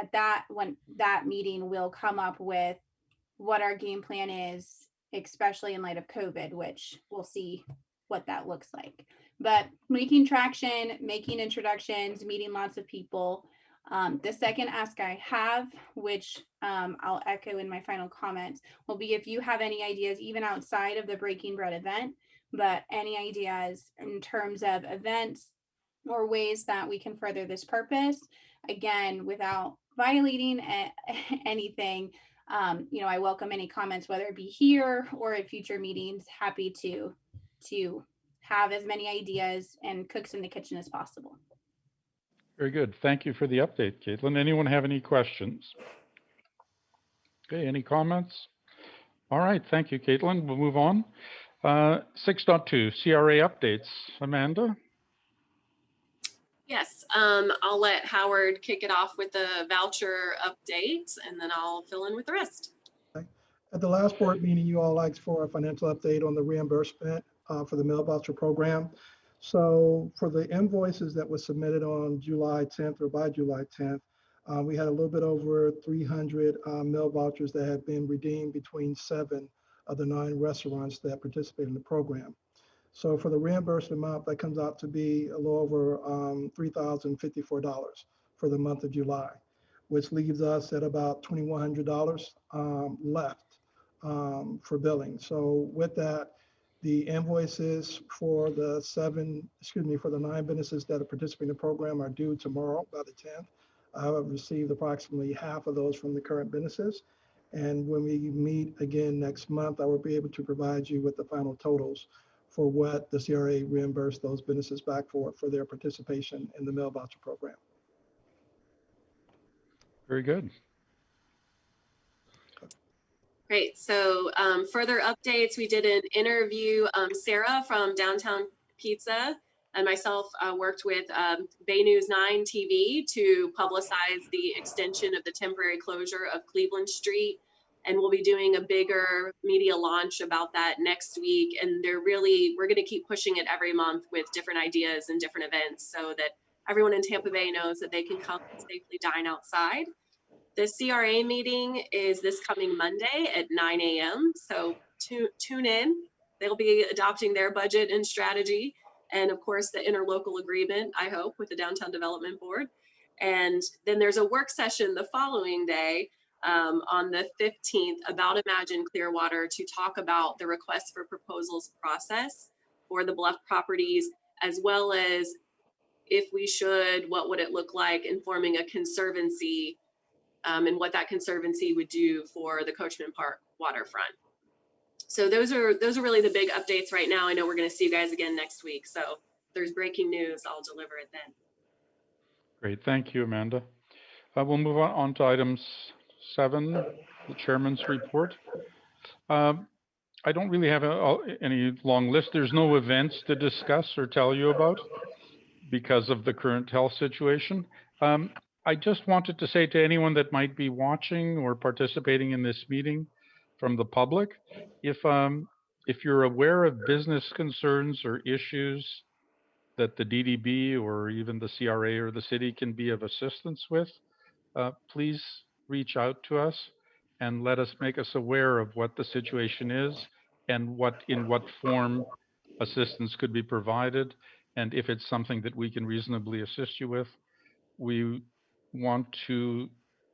when that meeting, we'll come up with what our game plan is, especially in light of COVID, which we'll see what that looks like. But making traction, making introductions, meeting lots of people. The second ask I have, which I'll echo in my final comments, will be if you have any ideas, even outside of the Breaking Bread event, but any ideas in terms of events or ways that we can further this purpose, again, without violating anything. I welcome any comments, whether it be here or at future meetings. Happy to have as many ideas and cooks in the kitchen as possible. Very good. Thank you for the update, Caitlin. Anyone have any questions? Okay, any comments? All right, thank you, Caitlin. We'll move on. 6.2, CRA updates. Amanda? Yes, I'll let Howard kick it off with the voucher updates, and then I'll fill in with the rest. At the last board meeting, you all asked for a financial update on the reimbursement for the mail voucher program. So for the invoices that were submitted on July 10th or by July 10th, we had a little bit over 300 mail vouchers that had been redeemed between 7 of the 9 restaurants that participate in the program. So for the reimbursement amount, that comes out to be a little over $3,054 for the month of July, which leaves us at about $2,100 left for billing. So with that, the invoices for the 9 businesses that are participating in the program are due tomorrow by the 10th. I have received approximately half of those from the current businesses. And when we meet again next month, I will be able to provide you with the final totals for what the CRA reimbursed those businesses back for their participation in the mail voucher program. Very good. Great. So further updates, we did an interview. Sarah from Downtown Pizza and myself worked with Bay News 9 TV to publicize the extension of the temporary closure of Cleveland Street. And we'll be doing a bigger media launch about that next week. And we're going to keep pushing it every month with different ideas and different events so that everyone in Tampa Bay knows that they can come and safely dine outside. The CRA meeting is this coming Monday at 9 a.m. So tune in. They'll be adopting their budget and strategy. And of course, the interlocal agreement, I hope, with the Downtown Development Board. And then there's a work session the following day on the 15th about Imagine Clearwater to talk about the request for proposals process for the Bluff properties, as well as if we should, what would it look like in forming a conservancy and what that conservancy would do for the Coachman Park waterfront. So those are really the big updates right now. I know we're going to see you guys again next week. So if there's breaking news, I'll deliver it then. Great, thank you, Amanda. We'll move on to items 7, the chairman's report. I don't really have any long list. There's no events to discuss or tell you about because of the current health situation. I just wanted to say to anyone that might be watching or participating in this meeting from the public, if you're aware of business concerns or issues that the DDB or even the CRA or the city can be of assistance with, please reach out to us and make us aware of what the situation is and in what form assistance could be provided. And if it's something that we can reasonably assist you with, we want to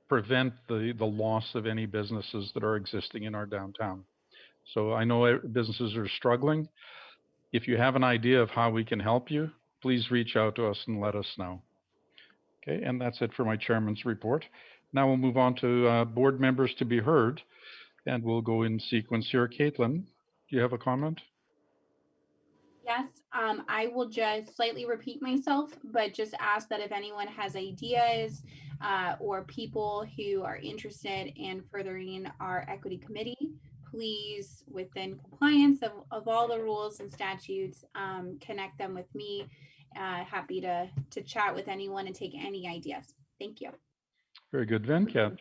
prevent the loss of any businesses that are existing in our downtown. So I know businesses are struggling. If you have an idea of how we can help you, please reach out to us and let us know. Okay, and that's it for my chairman's report. Now we'll move on to board members to be heard, and we'll go in sequence here. Caitlin, do you have a comment? Yes, I will just slightly repeat myself, but just ask that if anyone has ideas or people who are interested in furthering our equity committee, please, within compliance of all the rules and statutes, connect them with me. Happy to chat with anyone and take any ideas. Thank you. Very good, Venkat.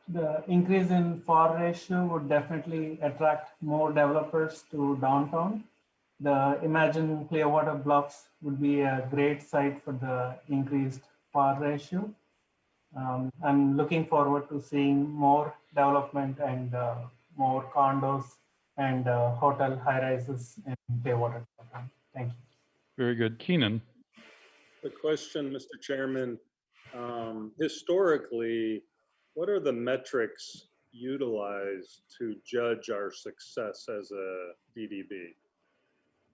The increase in FAR ratio would definitely attract more developers to downtown. The Imagine Clearwater Bluffs would be a great site for the increased FAR ratio. I'm looking forward to seeing more development and more condos and hotel high-rises in Clearwater. Thank you. Very good. Keenan. The question, Mr. Chairman, historically, what are the metrics utilized to judge our success as a DDB?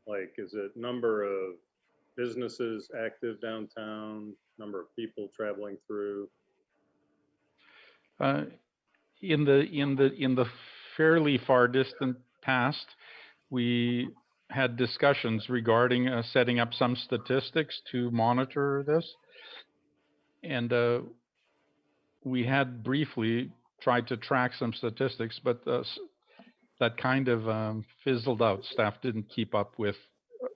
Like, is it number of businesses active downtown, number of people traveling through? In the fairly far distant past, we had discussions regarding setting up some statistics to monitor this, and we had briefly tried to track some statistics, but that kind of fizzled out. Staff didn't keep up with,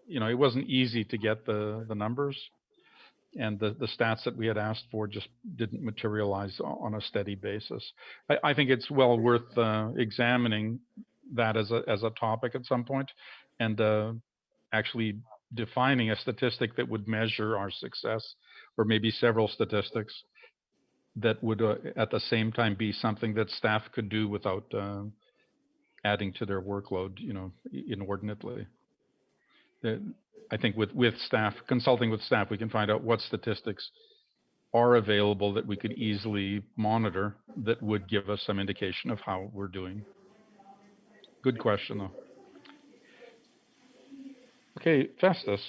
it wasn't easy to get the numbers, and the stats that we had asked for just didn't materialize on a steady basis. I think it's well worth examining that as a topic at some point, and actually defining a statistic that would measure our success, or maybe several statistics that would at the same time be something that staff could do without adding to their workload, inordinately. I think with staff, consulting with staff, we can find out what statistics are available that we could easily monitor that would give us some indication of how we're doing. Good question, though. Okay, Festus.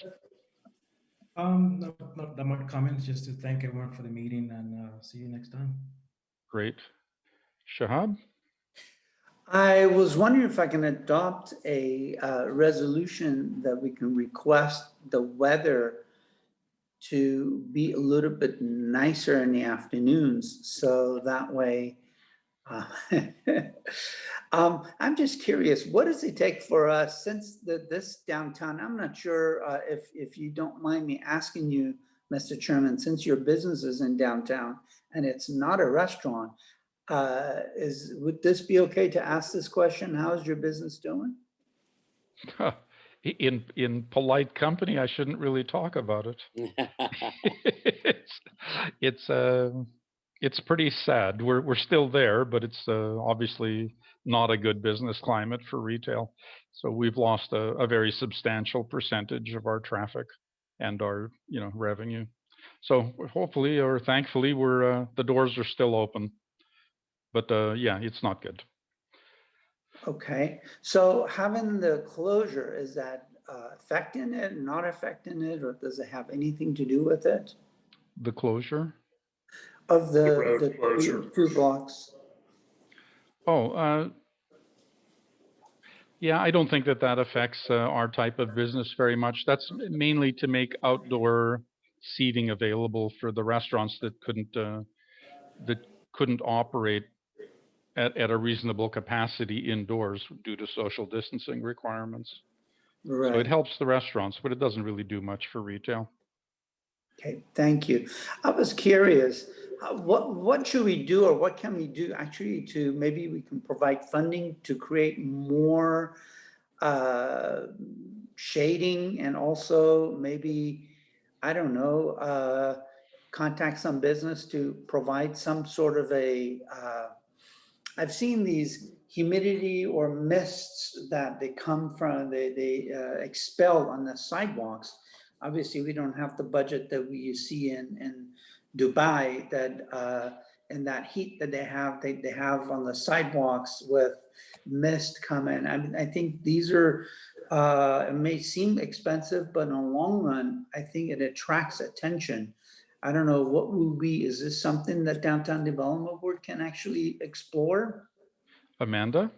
Not that much comments, just to thank everyone for the meeting and see you next time. Great. Shahab? I was wondering if I can adopt a resolution that we can request the weather to be a little bit nicer in the afternoons, so that way, I'm just curious, what does it take for us, since this downtown, I'm not sure if you don't mind me asking you, Mr. Chairman, since your business is in downtown and it's not a restaurant, would this be okay to ask this question? How's your business doing? In polite company, I shouldn't really talk about it. It's pretty sad. We're still there, but it's obviously not a good business climate for retail. So we've lost a very substantial percentage of our traffic and our revenue. So hopefully or thankfully, the doors are still open. But yeah, it's not good. Okay, so having the closure, is that affecting it, not affecting it, or does it have anything to do with it? The closure? of The the, road the closure. two blocks? Oh, yeah, I don't think that that affects our type of business very much. That's mainly to make outdoor seating available for the restaurants that couldn't operate at a reasonable capacity indoors due to social distancing requirements. So it Right. helps the restaurants, but it doesn't really do much for retail. Okay, thank you. I was curious, what should we do or what can we do actually to maybe we can provide funding to create more shading and also maybe, I don't know, contact some business to provide some sort of a, I've seen these humidity or mists that they come from, they expel on the sidewalks. Obviously, we don't have the budget that we see in Dubai that and that heat that they have on the sidewalks with mist coming. I mean, I think these are it may seem expensive, but in the long run, I think it attracts attention. I don't know what will be. Is this something that Downtown Development Board can actually explore? Amanda?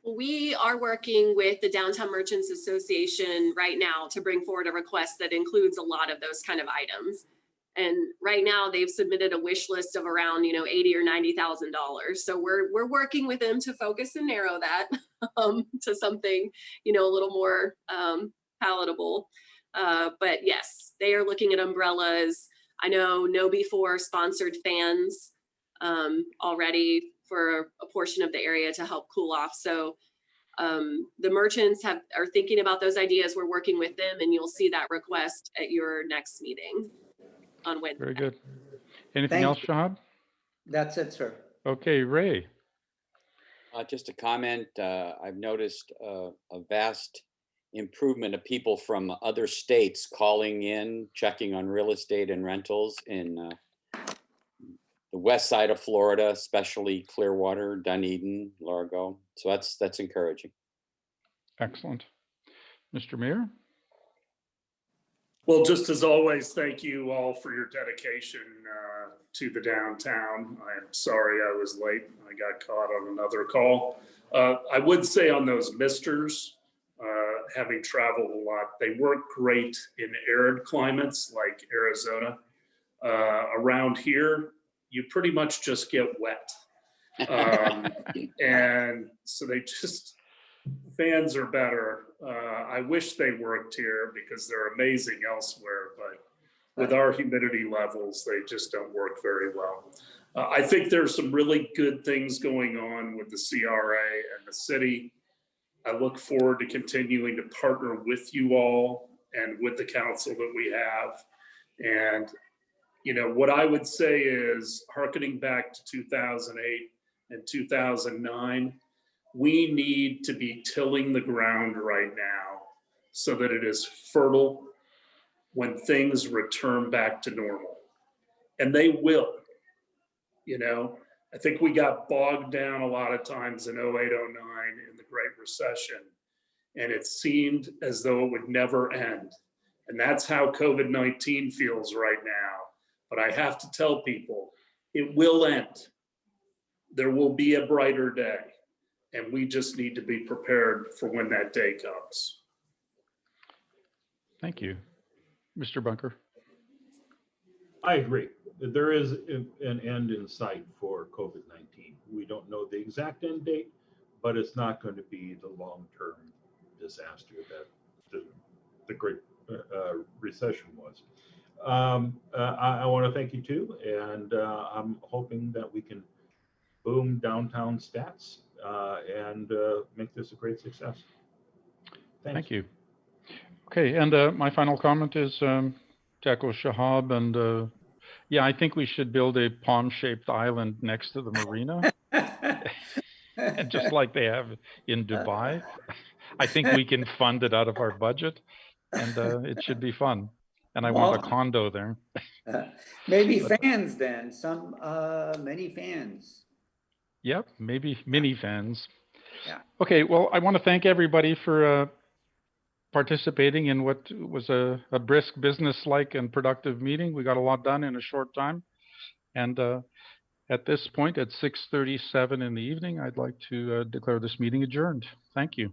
We are working with the Downtown Merchants Association right now to bring forward a request that includes a lot of those kind of items. And right now they've submitted a wish list of around, $80,000 or $90,000. So we're working with them to focus and narrow that to something, a little more palatable. But yes, they are looking at umbrellas. I know KnowBe4 sponsored fans already for a portion of the area to help cool off. So the merchants are thinking about those ideas. We're working with them, and you'll see that request at your next meeting on Wednesday. Very good. Anything Thank else, you. Shahab? That's it, sir. Okay, Ray. Just a comment. I've noticed a vast improvement of people from other states calling in, checking on real estate and rentals in the west side of Florida, especially Clearwater, Dunedin, Largo. So that's encouraging. Excellent. Mr. Mayor? Well, just as always, thank you all for your dedication to the downtown. I'm sorry I was late. I got caught on another call. I would say on those misters, having traveled a lot, they work great in arid climates like Arizona. Around here, you pretty much just get wet. And so fans are better. I wish they worked here because they're amazing elsewhere, but with our humidity levels, they just don't work very well. I think there's some really good things going on with the CRA and the city. I look forward to continuing to partner with you all and with the council that we have. And, what I would say is, hearkening back to 2008 and 2009, we need to be tilling the ground right now so that it is fertile when things return back to normal. And they will. I think we got bogged down a lot of times in 08, 09 in the Great Recession, and it seemed as though it would never end. And that's how COVID-19 feels right now. But I have to tell people, it will end. There will be a brighter day. And we just need to be prepared for when that day comes. Thank you. Mr. Bunker? I agree. There is an end in sight for COVID-19. We don't know the exact end date, but it's not going to be the long-term disaster that the Great Recession was. I want to thank you too, and I'm hoping that we can boom downtown stats and make this a great success. Thank you. Okay, and my final comment is to echo Shahab, and yeah, I think we should build a pond-shaped island next to the marina, just like they have in Dubai. I think we can fund it out of our budget, and it should be fun. And I want a condo there. Maybe fans then, many fans. Yep, maybe mini fans. Yeah. Okay, well, I want to thank everybody for participating in what was a brisk business-like and productive meeting. We got a lot done in a short time. And at this point, at 6:37 in the evening, I'd like to declare this meeting adjourned. Thank you.